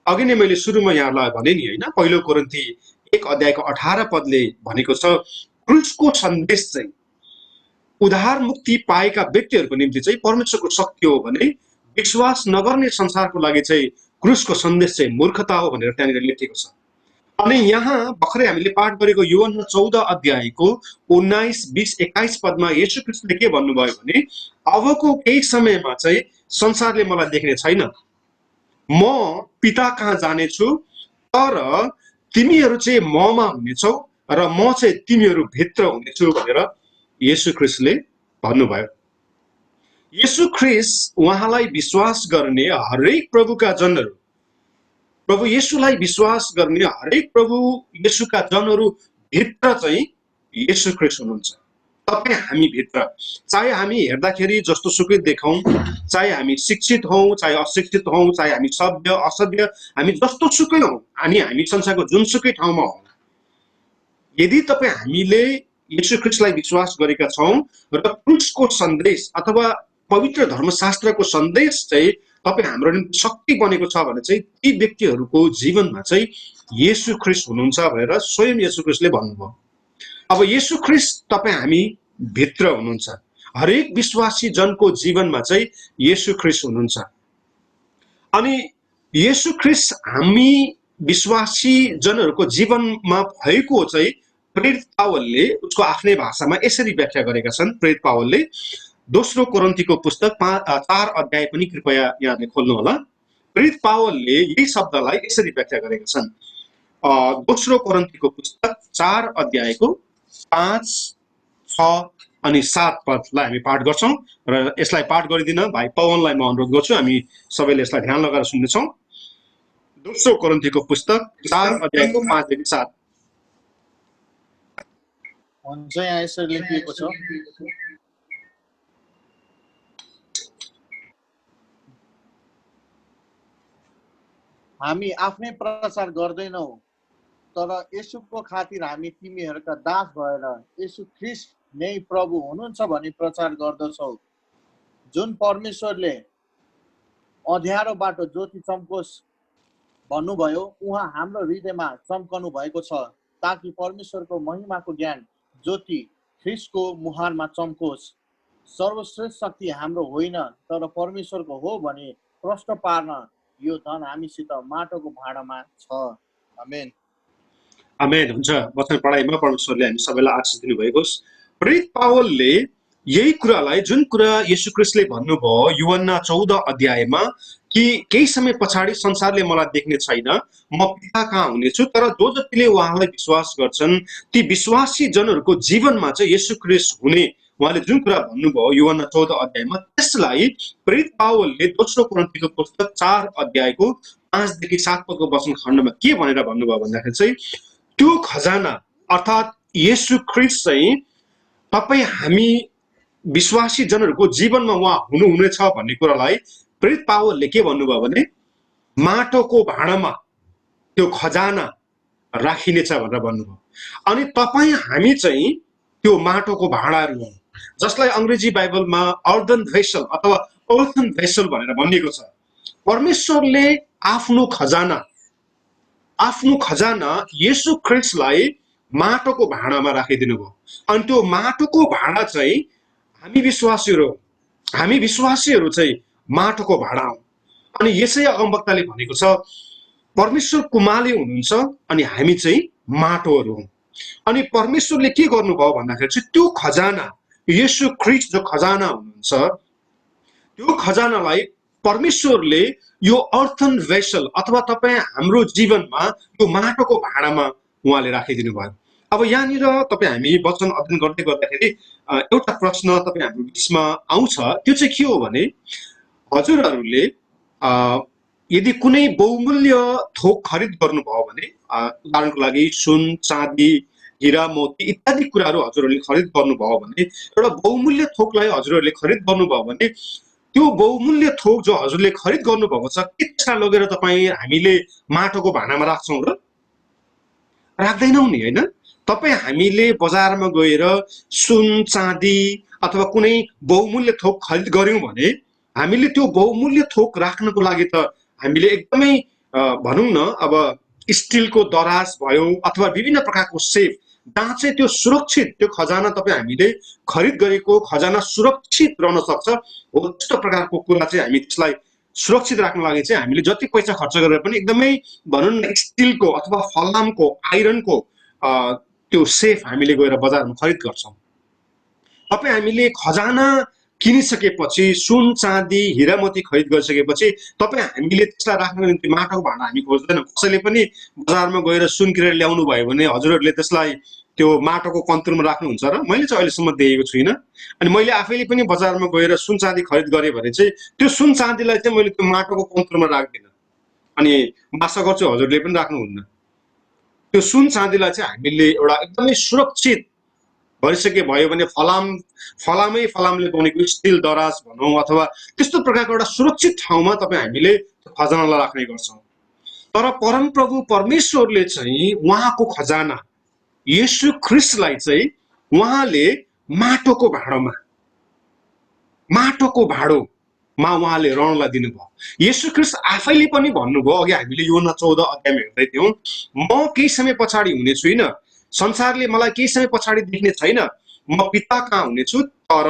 अघि नै मैले सुरुमा यहाँलाई भने नि होइन, पहिलो कोरिन्थी 1:18 भनेको छ क्रुसको सन्देश चाहिँ उद्धार मुक्ति पाएका व्यक्तिहरूको निम्ति चाहिँ परमेश्वरको शक्ति हो भने विश्वास नगर्ने संसारको लागि चाहिँ क्रुसको सन्देश चाहिँ मूर्खता हो भनेर त्यहाँनिर लेखिएको छ। अनि यहाँ भर्खरै हामीले पाठ गरेको यूहन्ना 14 19, 20, 21 पदमा येशू ख्रीष्टले के भन्नुभयो भने अबको केही समयमा चाहिँ संसारले मलाई देख्ने छैन, म पिता कहाँ जानेछु, तर तिमीहरू चाहिँ ममा हुनेछौ र म चाहिँ तिमीहरू भित्र हुनेछु भनेर येशू ख्रीष्टले भन्नुभयो। येशू ख्रीष्ट उहाँलाई विश्वास गर्ने हरेक प्रभुका जनहरू, प्रभु येशूलाई विश्वास गर्ने हरेक प्रभु येशूका जनहरू भित्र चाहिँ येशू ख्रीष्ट हुनुहुन्छ। तपाईँ हामी भित्र, चाहे हामी हेर्दाखेरि जस्तो सुकै देखौँ, चाहे हामी शिक्षित हौँ चाहे अशिक्षित हौँ, चाहे हामी सभ्य असभ्य, हामी जस्तो सुकै हौँ अनि हामी संसारको जुनसुकै ठाउँमा हौँ, यदि तपाईँ हामीले येशू ख्रीष्टलाई विश्वास गरेका छौँ र क्रुसको सन्देश अथवा पवित्र धर्मशास्त्रको सन्देश चाहिँ तपाईँ हाम्रो निम्ति शक्ति बनेको छ भने चाहिँ ती व्यक्तिहरूको जीवनमा चाहिँ येशू ख्रीष्ट हुनुहुन्छ भनेर स्वयं येशू ख्रीष्टले भन्नुभयो। अब येशू ख्रीष्ट तपाईँ हामी भित्र हुनुहुन्छ, हरेक विश्वासी जनको जीवनमा चाहिँ येशू ख्रीष्ट हुनुहुन्छ। अनि येशू ख्रीष्ट हामी विश्वासी जनहरूको जीवनमा भएको चाहिँ प्रेरित पावलले उसको आफ्नै भाषामा यसरी व्याख्या गरेका छन्। प्रेरित पावलले दोस्रो कोरिन्थीको पुस्तक 4 अध्याय पनि कृपया यहाँले खोल्नु होला। प्रेरित पावलले यही शब्दलाई यसरी व्याख्या गरेका छन्। दोस्रो कोरिन्थीको पुस्तक 4 अध्यायको 5, 6 अनि 7 पदलाई हामी पाठ गर्छौँ र यसलाई पाठ गरिदिन भाइ पवनलाई म अनुरोध गर्छु। हामी सबैले यसलाई ध्यान लगाएर सुन्नेछौँ। दोस्रो कोरिन्थीको पुस्तक 4 अध्यायको 5 देखि 7 हुन्छ। यहाँ यसरी लेखिएको छ, हामी आफ्नै प्रचार गर्दैनौ, तर येशूको खातिर हामी तिमीहरूका दास भएर येशू ख्रीष्ट नै प्रभु हुनुहुन्छ भनी प्रचार गर्दछौ, जुन परमेश्वरले अँध्यारोबाट ज्योति चम्कोस् भन्नुभयो उहाँ हाम्रो हृदयमा चम्कनु भएको छ, ताकि परमेश्वरको महिमाको ज्ञान ज्योति ख्रीष्टको मुहारमा चम्कोस्। सर्वश्रेष्ठ शक्ति हाम्रो होइन तर परमेश्वरको हो भने प्रश्न पार्न यो धन हामीसित माटोको भाँडामा छ। आमेन। आमेन। हुन्छ, वचन पढाइमा परमेश्वरले हामी सबैलाई आशिष दिनुभएको होस्। प्रेरित पावलले यही कुरालाई, जुन कुरा येशू ख्रीष्टले भन्नुभयो यूहन्ना 14 अध्यायमा कि केही समय पछाडि संसारले मलाई देख्ने छैन, म पिता कहाँ हुनेछु, तर जो जतिले उहाँलाई विश्वास गर्छन् ती विश्वासी जनहरूको जीवनमा चाहिँ येशू ख्रीष्ट हुने उहाँले जुन कुरा भन्नुभयो यूहन्ना 14 अध्यायमा, त्यसलाई प्रेरित पावलले दोस्रो कोरिन्थीको पुस्तक 4 अध्यायको 5 देखि 7 पदको वचन खण्डमा के भनेर भन्नुभयो भन्दाखेरि चाहिँ त्यो खजाना अर्थात् येशू ख्रीष्ट चाहिँ तपाईँ हामी विश्वासी जनहरूको जीवनमा उहाँ हुनुहुनेछ भन्ने कुरालाई प्रेरित पावलले के भन्नुभयो भने माटोको भाँडामा त्यो खजाना राखिनेछ भनेर भन्नुभयो। अनि तपाईँ हामी चाहिँ त्यो माटोको भाँडाहरू हौँ, जसलाई अङ्ग्रेजी बाइबलमा अर्दन भेसल अथवा अर्थन भेसल भनेर भनिएको छ। परमेश्वरले आफ्नो खजाना येशू ख्रीष्टलाई माटोको भाँडामा राखिदिनु भयो। अनि त्यो माटोको भाँडा चाहिँ हामी विश्वासीहरू चाहिँ माटोको भाँडा हौँ। अनि यसै अगमवक्ताले भनेको छ परमेश्वर कुमाले हुनुहुन्छ अनि हामी चाहिँ माटोहरू हौँ। अनि परमेश्वरले के गर्नुभयो भन्दाखेरि चाहिँ त्यो खजाना येशू ख्रीष्ट जो खजाना हुनुहुन्छ यो खजानालाई परमेश्वरले यो अर्थन वेसल अथवा तपाईँ हाम्रो जीवनमा यो माटोको भाँडामा उहाँले राखिदिनु भयो। अब यहाँनिर तपाईँ हामी वचन अध्ययन गर्दै गर्दाखेरि एउटा प्रश्न तपाईँ हाम्रो बिचमा आउँछ, त्यो चाहिँ के हो भने हजुरहरूले यदि कुनै बहुमूल्य थोक खरिद गर्नुभयो भने उदाहरणको लागि सुन चाँदी हीरा मोती इत्यादि कुराहरू हजुरहरूले खरिद गर्नुभयो भने एउटा बहुमूल्य थोकलाई हजुरहरूले खरिद गर्नुभयो भने त्यो बहुमूल्य थोक जो हजुरले खरिद गर्नुभएको छ के त्यसलाई लगेर तपाईँ हामीले माटोको भाँडामा राख्छौँ र? राख्दैनौँ नि, होइन? तपाईँ हामीले बजारमा गएर सुन चाँदी अथवा कुनै बहुमूल्य थोक खरिद गर्यौँ भने हामीले त्यो बहुमूल्य थोक राख्नको लागि त हामीले एकदमै भनौँ न अब स्टिलको दराज भयो अथवा विभिन्न प्रकारको सेफ जहाँ चाहिँ त्यो सुरक्षित त्यो खजाना तपाईँ हामीले खरिद गरेको खजाना सुरक्षित रहन सक्छ हो त्यस्तो प्रकारको कुरा चाहिँ हामी त्यसलाई सुरक्षित राख्न लागि चाहिँ हामीले जति पैसा खर्च गरेर पनि एकदमै भनौँ न स्टिलको अथवा फलामको आइरनको त्यो सेफ हामीले गएर बजारमा खरिद गर्छौँ। तपाईँ हामीले खजाना किनिसकेपछि सुन चाँदी हीरा मोती खरिद गरिसकेपछि तपाईँ हामीले त्यसलाई राख्नको निम्ति माटोको भाँडा हामी खोज्दैनौँ। कसैले पनि बजारमा गएर सुन किनेर ल्याउनु भयो भने हजुरहरूले त्यसलाई त्यो माटोको कन्तुरमा राख्नुहुन्छ र? मैले चाहिँ अहिलेसम्म देखेको छुइनँ। अनि मैले आफैले पनि बजारमा गएर सुन चाँदी खरिद गरेँ भने चाहिँ त्यो सुन चाँदीलाई चाहिँ मैले त्यो माटोको कन्तुरमा राख्दिनँ। अनि आशा गर्छु हजुरले पनि राख्नुहुन्न। त्यो सुन चाँदीलाई चाहिँ हामीले एउटा एकदमै सुरक्षित भइसके भयो भने फलामले बनेको स्टिल दराज भनौँ अथवा त्यस्तो प्रकारको एउटा सुरक्षित ठाउँमा तपाईँ हामीले खजानालाई राख्ने गर्छौँ। तर परमप्रभु परमेश्वरले चाहिँ उहाँको खजाना येशू ख्रिस्टलाई चाहिँ उहाँले माटोको भाँडोमा उहाँले रहनलाई दिनुभयो। येशू ख्रिस्ट आफैले पनि भन्नुभयो, अघि हामीले योना 14 अध्यायमा हेर्दै थियौँ, म केही समय पछाडि हुने छुइनँ, संसारले मलाई केही समय पछाडि देख्ने छैन, म पिता कहाँ हुनेछु, तर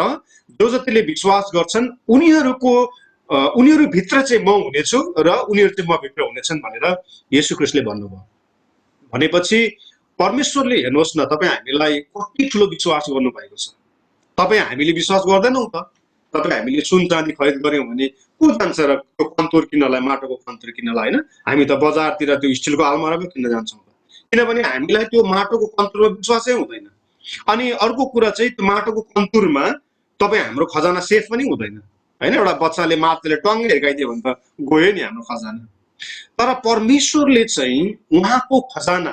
जो जतिले विश्वास गर्छन् उनीहरू भित्र चाहिँ म हुनेछु र उनीहरू चाहिँ म भित्र हुनेछन् भनेर येशू ख्रिस्टले भन्नुभयो। भनेपछि परमेश्वरले हेर्नुहोस् न तपाईँ हामीलाई कति ठुलो विश्वास गर्नुभएको छ। तपाईँ हामीले विश्वास गर्दैनौँ त? तपाईँ हामीले सुन चाँदी खरिद गऱ्यौँ भने को जान्छ र त्यो कन्तुर किन्नलाई, माटोको कन्तुर किन्नलाई, होइन? हामी त बजारतिर त्यो स्टिलको आलमारा पो किन्न जान्छौँ, किनभने हामीलाई त्यो माटोको कन्तुरमा विश्वासै हुँदैन। अनि अर्को कुरा चाहिँ त्यो माटोको कन्तुरमा तपाईँ हाम्रो खजाना सेफ पनि हुँदैन, होइन? एउटा बच्चाले माछाले टङ्गै हिर्काइदियो भने त गयो नि हाम्रो खजाना। तर परमेश्वरले चाहिँ उहाँको खजाना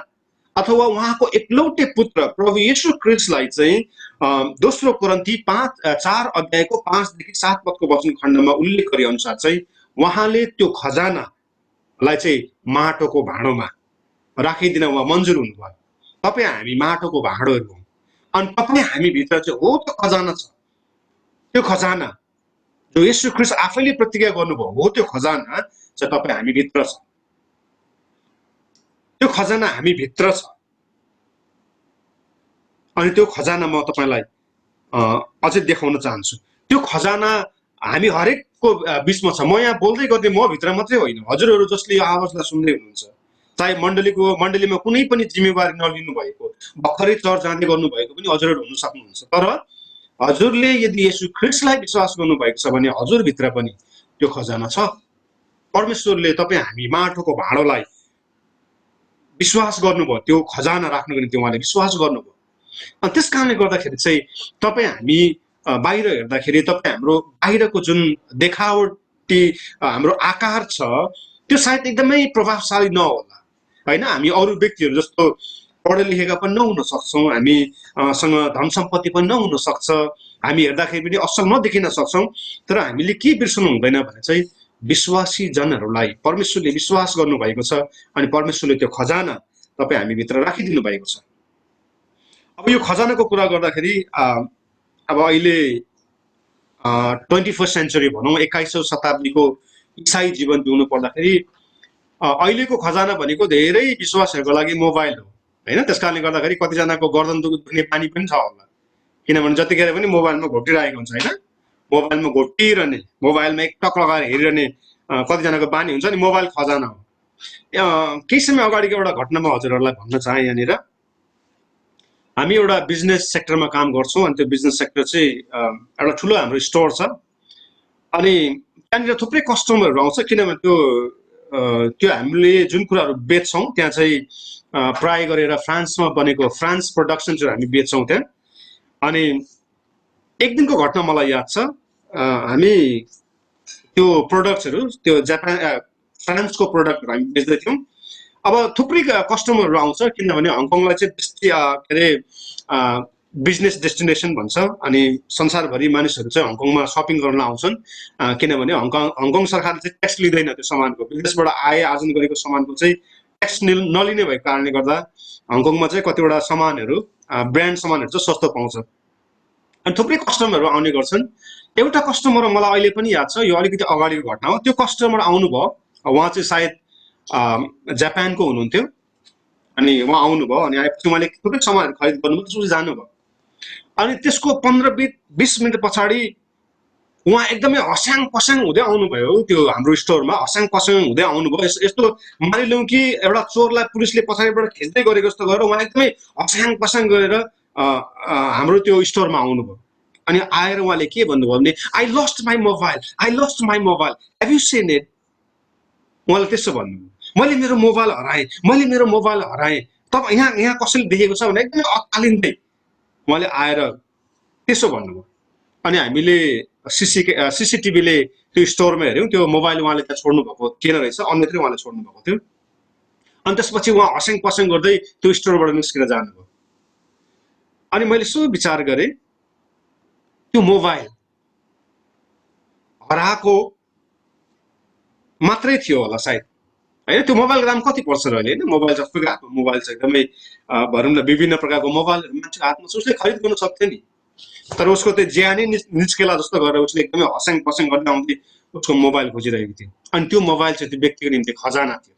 अथवा उहाँको एकलौटे पुत्र प्रभु येशू ख्रिस्टलाई चाहिँ दोस्रो कोरिन्थी 4 अध्यायको 5 देखि 7 पदको वचन खण्डमा उल्लेख गरे अनुसार चाहिँ उहाँले त्यो खजानालाई चाहिँ माटोको भाँडोमा राखिदिन उहाँ मन्जुर हुनुभयो। तपाईँ हामी माटोको भाँडोहरू हौँ अनि तपाईँ हामी भित्र चाहिँ हो त्यो खजाना छ। त्यो खजाना जो येशू ख्रिस्ट आफैले प्रतिज्ञा गर्नुभयो हो त्यो खजाना चाहिँ तपाईँ हामी भित्र छ। त्यो खजाना हामी भित्र छ। अनि त्यो खजाना म तपाईँलाई अझै देखाउन चाहन्छु। त्यो खजाना हामी हरेकको बिचमा छ। म यहाँ बोल्दै गर्दै म भित्र मात्रै होइन, हजुरहरू जसले यो आवाजलाई सुन्दै हुनुहुन्छ, चाहे मण्डलीमा कुनै पनि जिम्मेवारी नलिनु भएको, भर्खरै चर्च जाँदै गर्नुभएको पनि हजुरहरू हुन सक्नुहुन्छ। तर हजुरले यदि येशू ख्रिस्टलाई विश्वास गर्नुभएको छ भने हजुरभित्र पनि त्यो खजाना छ। परमेश्वरले तपाईँ हामी माटोको भाँडोलाई विश्वास गर्नुभयो, त्यो खजाना राख्नको निम्ति उहाँले विश्वास गर्नुभयो। अनि त्यस कारणले गर्दाखेरि चाहिँ तपाईँ हामी बाहिर हेर्दाखेरि तपाईँ हाम्रो बाहिरको जुन देखावटी हाम्रो आकार छ त्यो सायद एकदमै प्रभावशाली नहोला, होइन? हामी अरू व्यक्तिहरू जस्तो पढे लेखेका पनि नहुन सक्छौँ, हामीसँग धन सम्पत्ति पनि नहुन सक्छ, हामी हेर्दाखेरि पनि असल नदेखिन सक्छौँ। तर हामीले के बिर्सनु हुँदैन भने चाहिँ विश्वासी जनहरूलाई परमेश्वरले विश्वास गर्नुभएको छ अनि परमेश्वरले त्यो खजाना तपाईँ हामी भित्र राखिदिनु भएको छ। अब यो खजानाको कुरा गर्दाखेरि अब अहिले 21st सेन्चुरी भनौँ, 21औं शताब्दीको इसाई जीवन जिउनु पर्दाखेरि अहिलेको खजाना भनेको धेरै विश्वासहरूको लागि मोबाइल हो, होइन? त्यस कारणले गर्दाखेरि कतिजनाको गर्दन दुख्ने बानी पनि छ होला, किनभने जतिखेर पनि मोबाइलमा घोटिरहेको हुन्छ, होइन? मोबाइलमा घोटिरहने, मोबाइलमा एकटक लगाएर हेरिरहने कतिजनाको बानी हुन्छ नि, मोबाइल खजाना हो। केही समय अगाडिको एउटा घटना म हजुरहरूलाई भन्न चाहे। यहाँनिर हामी एउटा बिजनेस सेक्टरमा काम गर्छौँ अनि त्यो बिजनेस सेक्टर चाहिँ एउटा ठुलो हाम्रो स्टोर छ अनि त्यहाँनिर थुप्रै कस्टमरहरू आउँछ, किनभने त्यो हामीले जुन कुराहरू बेच्छौँ त्यहाँ चाहिँ प्राय गरेर फ्रान्समा बनेको फ्रान्स प्रोडक्सन्सहरू हामी बेच्छौँ त्यहाँ। अनि एक दिनको घटना मलाई याद छ, हामी त्यो प्रोडक्ट्सहरू त्यो फ्रान्सको प्रोडक्टहरू हामी बेच्दै थियौँ। अब थुप्रै कस्टमरहरू आउँछ, किनभने हङकङलाई चाहिँ के अरे बिजनेस डेस्टिनेसन भन्छ, अनि संसारभरि मानिसहरू चाहिँ हङकङमा सपिङ गर्न आउँछन्, किनभने हङकङ सरकारले चाहिँ ट्याक्स लिँदैन त्यो सामानको, विदेशबाट आय आर्जन गरेको सामानको चाहिँ ट्याक्स नलिने भएको कारणले गर्दा हङकङमा चाहिँ कतिवटा सामानहरू ब्रान्ड सामानहरू चाहिँ सस्तो पाउँछ। अनि थुप्रै कस्टमरहरू आउने गर्छन्। एउटा कस्टमर मलाई अहिले पनि याद छ, यो अलिकति अगाडिको घटना हो। त्यो कस्टमर आउनुभयो, उहाँ चाहिँ सायद जापानको हुनुहुन्थ्यो, अनि उहाँ आउनुभयो अनि आएपछि उहाँले थुप्रै सामानहरू खरिद गर्नुभयो, त्यसपछि जानुभयो। अनि त्यसको 15-20 मिनट पछाडि उहाँ एकदमै हस्याङ पस्याङ हुँदै आउनुभयो त्यो हाम्रो स्टोरमा, हस्याङ पस्याङ हुँदै आउनुभयो। यस्तो मानिलिउँ कि एउटा चोरलाई पुलिसले पछाडिबाट खिच्दै गरेको जस्तो गरेर उहाँ एकदमै हस्याङ पस्याङ गरेर हाम्रो त्यो स्टोरमा आउनुभयो। अनि आएर उहाँले के भन्नुभयो भने, I lost my mobile, have you seen it? उहाँले त्यसो भन्नुभयो, मैले मेरो मोबाइल हराएँ। तब यहाँ कसैले देखेको छ भने एकदमै अत्तालिँदै उहाँले आएर त्यसो भन्नुभयो। अनि हामीले सिसिटिभीले त्यो स्टोरमा हेऱ्यौँ, त्यो मोबाइल उहाँले त्यहाँ छोड्नु भएको थिएन रहेछ, अन्यत्रै उहाँले छोड्नु भएको थियो। अनि त्यसपछि उहाँ हस्याङ पस्याङ गर्दै त्यो स्टोरबाट निस्केर जानुभयो। अनि मैले यसो विचार गरेँ, त्यो मोबाइल हराएको मात्रै थियो होला सायद, होइन? त्यो मोबाइलको दाम कति पर्छ र अहिले, होइन? मोबाइल सबैको हातमा मोबाइल छ, एकदमै भनौँ न विभिन्न प्रकारको मोबाइलहरू मान्छेको हातमा छ, उसले खरिद गर्न सक्थ्यो नि। तर उसको त्यो ज्यानै निस्केला जस्तो गरेर उसले एकदमै हस्याङ पस्याङ गर्दै आउँदै उसको मोबाइल खोजिरहेको थियो। अनि त्यो मोबाइल चाहिँ त्यो व्यक्तिको निम्ति खजाना थियो,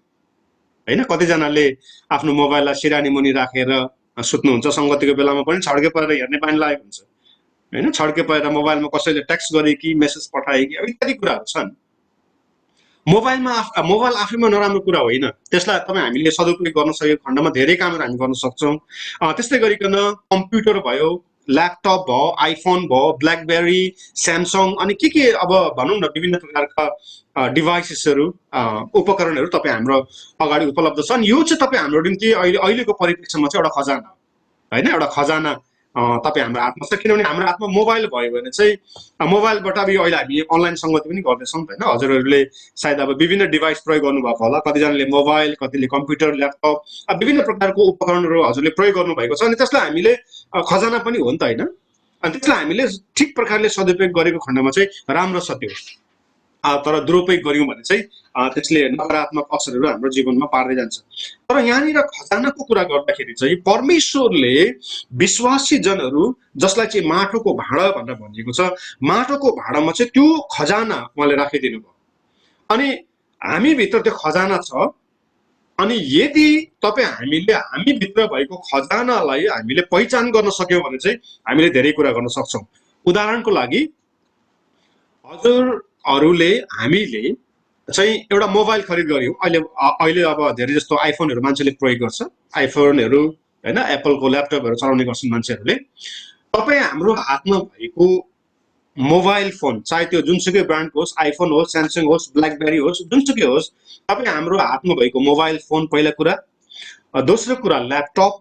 होइन? कतिजनाले आफ्नो मोबाइललाई सिरानी मुनि राखेर सुत्नुहुन्छ, सङ्गतिको बेलामा पनि छड्के परेर हेर्ने बानी लागेको हुन्छ, होइन? छड्के परेर मोबाइलमा कसैले टेक्स्ट गरे कि मेसेज पठाए कि इत्यादि कुराहरू छन्। मोबाइल आफैमा नराम्रो कुरा होइन, त्यसलाई तपाईँ हामीले सदुपयोग गर्न सकेको खण्डमा धेरै कामहरू हामी गर्न सक्छौँ। त्यस्तै गरिकन कम्प्युटर भयो, ल्यापटप भयो, आइफोन भयो, ब्ल्याकबेरी, स्यामसङ, अनि के अब भनौँ न विभिन्न प्रकारका डिभाइसेसहरू उपकरणहरू तपाईँ हाम्रो अगाडि उपलब्ध छन्। यो चाहिँ तपाईँ हाम्रो निम्ति अहिलेको परिप्रेक्ष्यमा चाहिँ एउटा खजाना हो, होइन? एउटा खजाना तपाईँ हाम्रो हातमा छ, किनभने हाम्रो हातमा मोबाइल भयो भने चाहिँ मोबाइलबाट अब अहिले हामी अनलाइन सङ्गति पनि गर्दैछौँ, होइन? हजुरहरूले सायद अब विभिन्न डिभाइस प्रयोग गर्नुभएको होला, कतिजनाले मोबाइल, कतिले कम्प्युटर, ल्यापटप, विभिन्न प्रकारको उपकरणहरू हजुरले प्रयोग गर्नुभएको छ। अनि त्यसलाई हामीले खजाना पनि हो नि त, होइन? अनि त्यसलाई हामीले ठिक प्रकारले सदुपयोग गरेको खण्डमा चाहिँ राम्रो छ त्यो। तर दुरुपयोग गऱ्यौँ भने चाहिँ त्यसले नकारात्मक असरहरू हाम्रो जीवनमा पार्दै जान्छ। तर यहाँनिर खजानाको कुरा गर्दाखेरि चाहिँ परमेश्वरले विश्वासी जनहरू जसलाई चाहिँ माटोको भाँडा भनेर भनिएको छ, माटोको भाँडामा चाहिँ त्यो खजाना उहाँले राखिदिनु भयो। अनि हामीभित्र त्यो खजाना छ। अनि यदि तपाईँ हामीभित्र भएको खजानालाई हामीले पहिचान गर्न सक्यौँ भने चाहिँ हामीले धेरै कुरा गर्न सक्छौँ। उदाहरणको लागि हजुरहरूले हामीले चाहिँ एउटा मोबाइल खरिद गऱ्यौँ, अहिले अब धेरै जस्तो आइफोनहरू मान्छेले प्रयोग गर्छ, आइफोनहरू, होइन? एप्पलको ल्यापटपहरू चलाउने गर्छन् मान्छेहरूले। तपाईँ हाम्रो हातमा भएको मोबाइल फोन, चाहे त्यो जुनसुकै ब्रान्डको होस्, आइफोन होस्, स्यामसङ होस्, ब्ल्याकबेरी होस्, जुनसुकै होस्, तपाईँ हाम्रो हातमा भएको मोबाइल फोन पहिला कुरा। दोस्रो कुरा ल्यापटप,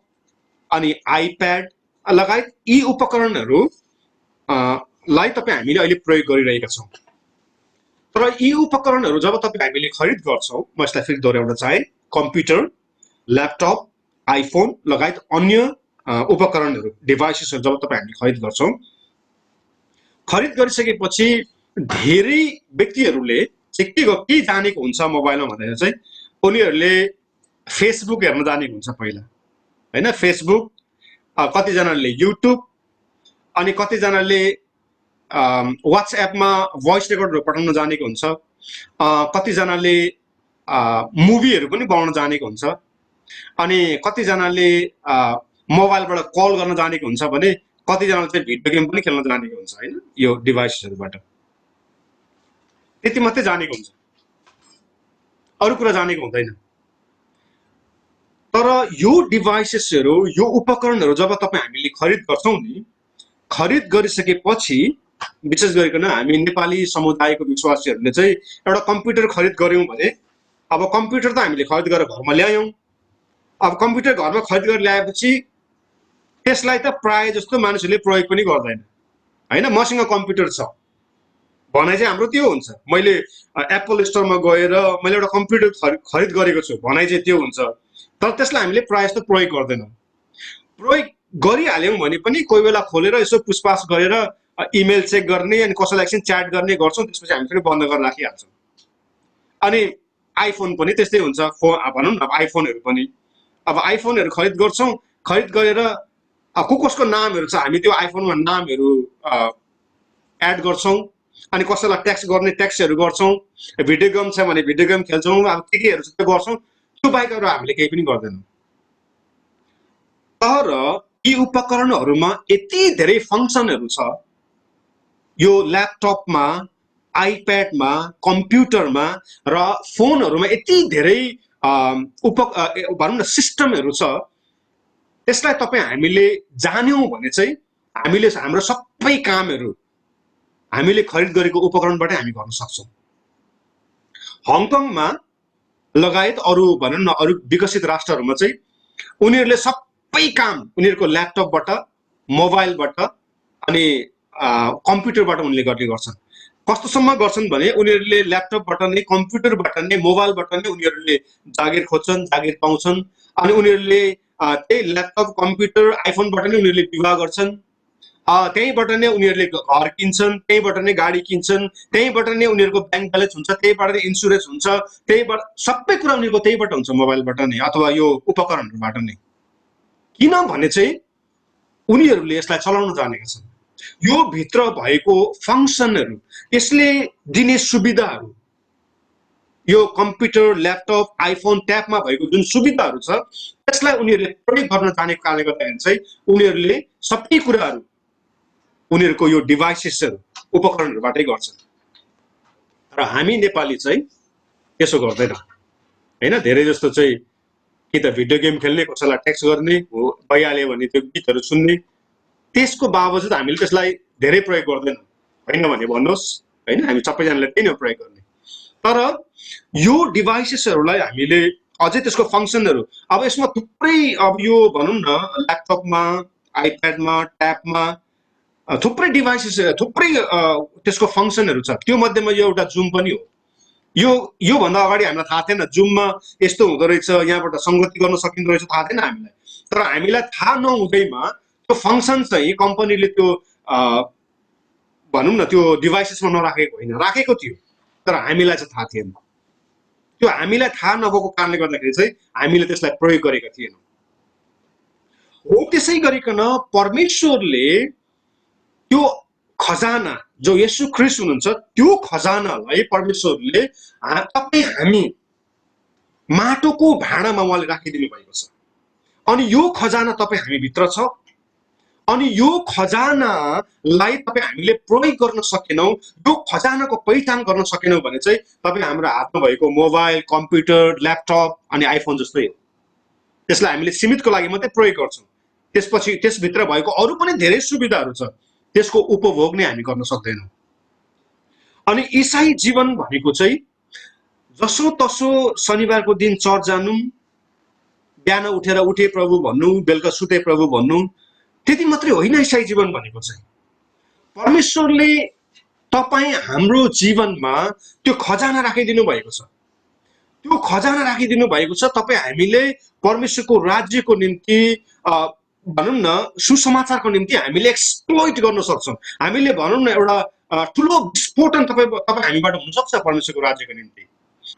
अनि आइप्याड लगायत यी उपकरणहरू लाई तपाईँ हामीले अहिले प्रयोग गरिरहेका छौँ। तर यी उपकरणहरू जब तपाईँ हामीले खरिद गर्छौँ, म यसलाई फेरि दोहोऱ्याउन चाहे, कम्प्युटर, ल्यापटप, आइफोन लगायत अन्य उपकरणहरू, डिभाइसेसहरू जब तपाईँ हामीले खरिद गर्छौँ, खरिद गरिसकेपछि धेरै व्यक्तिहरूले चाहिँ के जानेको हुन्छ मोबाइलमा भन्दाखेरि चाहिँ उनीहरूले फेसबुक हेर्न जानेको हुन्छ पहिला, होइन? फेसबुक, कतिजनाले युट्युब, अनि कतिजनाले वाट्सएपमा भोइस रेकर्डहरू पठाउन जानेको हुन्छ, कतिजनाले मुभीहरू पनि बनाउन जानेको हुन्छ, अनि कतिजनाले मोबाइलबाट कल गर्न जानेको हुन्छ भने कतिजनाले चाहिँ भिडियो गेम पनि खेल्न जानेको हुन्छ, होइन? यो डिभाइसेसहरूबाट त्यति मात्रै जानेको हुन्छ, अरू कुरा जानेको हुँदैन। तर यो डिभाइसेसहरू, यो उपकरणहरू जब तपाईँ हामीले खरिद गर्छौँ नि, खरिद गरिसकेपछि विशेष गरिकन हामी नेपाली समुदायको विश्वासीहरूले चाहिँ एउटा कम्प्युटर खरिद गर्यौं भने अब कम्प्युटर त हामीले खरिद गरेर घरमा ल्यायौं। अब कम्प्युटर घरमा खरिद गरेर ल्याएपछि त्यसलाई त प्राय जस्तो मानिसहरूले प्रयोग पनि गर्दैन हैन। मसँग कम्प्युटर छ भनाइ चाहिँ हाम्रो त्यो हुन्छ। मैले एप्पल स्टोरमा गएर मैले एउटा कम्प्युटर खरिद गरेको छु भनाइ चाहिँ त्यो हुन्छ। तर त्यसलाई हामीले प्राय जस्तो प्रयोग गर्दैनौँ। प्रयोग गरिहाल्यौँ भने पनि कोही बेला खोलेर यसो पुछपाछ गरेर इमेल चेक गर्ने अनि कसैलाई एकछिन च्याट गर्ने गर्छौँ, त्यसपछि हामी फेरि बन्द गरेर राखिहाल्छौँ। अनि आइफोन पनि त्यस्तै हुन्छ। भनौँ न आइफोनहरू पनि अब आइफोनहरू खरिद गर्छौँ, खरिद गरेर कसको नामहरू छ हामी त्यो आइफोनमा नामहरू एड गर्छौँ अनि कसैलाई ट्याक्स गर्ने ट्याक्सहरू गर्छौँ, भिडियो गेम छ भने भिडियो गेम खेल्छौँ, अब केहरू छ त्यो गर्छौँ। त्यो बाहेक अरू हामीले केही पनि गर्दैनौँ। तर यी उपकरणहरूमा यति धेरै फङ्सनहरू छ, यो ल्यापटपमा, आइप्याडमा, कम्प्युटरमा र फोनहरूमा यति धेरै भनौँ न सिस्टमहरू छ। त्यसलाई तपाईँ हामीले जान्यौँ भने चाहिँ हामीले हाम्रो सबै कामहरू हामीले खरिद गरेको उपकरणबाटै हामी गर्न सक्छौँ। हङकङमा लगायत अरू भनौँ न अरू विकसित राष्ट्रहरूमा चाहिँ उनीहरूले सबै काम उनीहरूको ल्यापटपबाट, मोबाइलबाट अनि कम्प्युटरबाट उनीहरूले गर्ने गर्छन्। कस्तोसम्म गर्छन् भने उनीहरूले ल्यापटपबाट नै, कम्प्युटरबाट नै, मोबाइलबाट नै उनीहरूले जागिर खोज्छन्, जागिर पाउँछन् अनि उनीहरूले त्यही ल्यापटप, कम्प्युटर, आइफोनबाट नै उनीहरूले विवाह गर्छन्। त्यहीँबाट नै उनीहरूले घर किन्छन्, त्यहीँबाट नै गाडी किन्छन्, त्यहीँबाट नै उनीहरूको ब्याङ्क ब्यालेन्स हुन्छ, त्यहीँबाट नै इन्सुरेन्स हुन्छ, त्यहीँबाट सबै कुरा उनीहरूको त्यहीँबाट हुन्छ, मोबाइलबाट नै अथवा यो उपकरणहरूबाट नै। किनभने चाहिँ उनीहरूले यसलाई चलाउन जानेका छन्। यो भित्र भएको फङ्सनहरू, यसले दिने सुविधाहरू, यो कम्प्युटर, ल्यापटप, आइफोन, ट्याबमा भएको जुन सुविधाहरू छ त्यसलाई उनीहरूले प्रयोग गर्न जानेको कारणले गर्दाखेरि चाहिँ उनीहरूले सबै कुराहरू उनीहरूको यो डिभाइसेसहरू, उपकरणहरूबाटै गर्छन्। र हामी नेपाली चाहिँ त्यसो गर्दैन हैन। धेरै जस्तो चाहिँ कि त भिडियो गेम खेल्ने, कसैलाई टेक्स्ट गर्ने हो, भइहाल्यो भने त्यो गीतहरू सुन्ने, त्यसको बावजुद हामीले त्यसलाई धेरै प्रयोग गर्दैनौँ होइन भने भन्नुहोस् होइन। हामी सबैजनाले त्यही नै प्रयोग गर्ने। तर यो डिभाइसेसहरूलाई हामीले अझै त्यसको फङ्सनहरू, अब यसमा थुप्रै, अब यो भनौँ न ल्यापटपमा, आइप्याडमा, ट्याबमा थुप्रै डिभाइसेस, थुप्रै त्यसको फङ्सनहरू छ। त्यो मध्येमा यो एउटा जुम पनि हो। योभन्दा अगाडि हामीलाई थाहा थिएन जुममा यस्तो हुँदो रहेछ, यहाँबाट सङ्गति गर्न सकिँदो रहेछ, थाहा थिएन हामीलाई। तर हामीलाई थाहा नहुँदैमा त्यो फङ्सन चाहिँ कम्पनीले त्यो भनौँ न त्यो डिभाइसेसमा नराखेको होइन, राखेको थियो तर हामीलाई चाहिँ थाहा थिएन। त्यो हामीलाई थाहा नभएको कारणले गर्दाखेरि चाहिँ हामीले त्यसलाई प्रयोग गरेका थिएनौँ। हो त्यसै गरिकन परमेश्वरले त्यो खजाना जो येशू ख्रीष्ट हुनुहुन्छ त्यो खजानालाई परमेश्वरले तपाईँ हामी माटोको भाँडामा उहाँले राखिदिनु भएको छ। अनि यो खजाना तपाईँ हामी भित्र छ। अनि यो खजानालाई तपाईँ हामीले प्रयोग गर्न सकेनौँ, यो खजानाको पहिचान गर्न सकेनौँ भने चाहिँ तपाईँ हाम्रो हातमा भएको मोबाइल, कम्प्युटर, ल्यापटप अनि आइफोन जस्तै हो। त्यसलाई हामीले सीमितको लागि मात्रै प्रयोग गर्छौँ। त्यसपछि त्यसभित्र भएको अरू पनि धेरै सुविधाहरू छ, त्यसको उपभोग नै हामी गर्न सक्दैनौँ। अनि इसाई जीवन भनेको चाहिँ जसो तसो शनिबारको दिन चर्च जानु, बिहान उठेर उठे प्रभु भन्नु, बेलुका सुते प्रभु भन्नु, त्यति मात्रै होइन। इसाई जीवन भनेको चाहिँ परमेश्वरले तपाईँ हाम्रो जीवनमा त्यो खजाना राखिदिनु भएको छ। त्यो खजाना राखिदिनु भएको छ। तपाईँ हामीले परमेश्वरको राज्यको निम्ति भनौँ न सुसमाचारको निम्ति हामीले एक्सप्लोइट गर्न सक्छौँ। हामीले भनौँ न एउटा ठुलो विस्फोटन तपाईँ हामीबाट हुनसक्छ परमेश्वरको राज्यको निम्ति।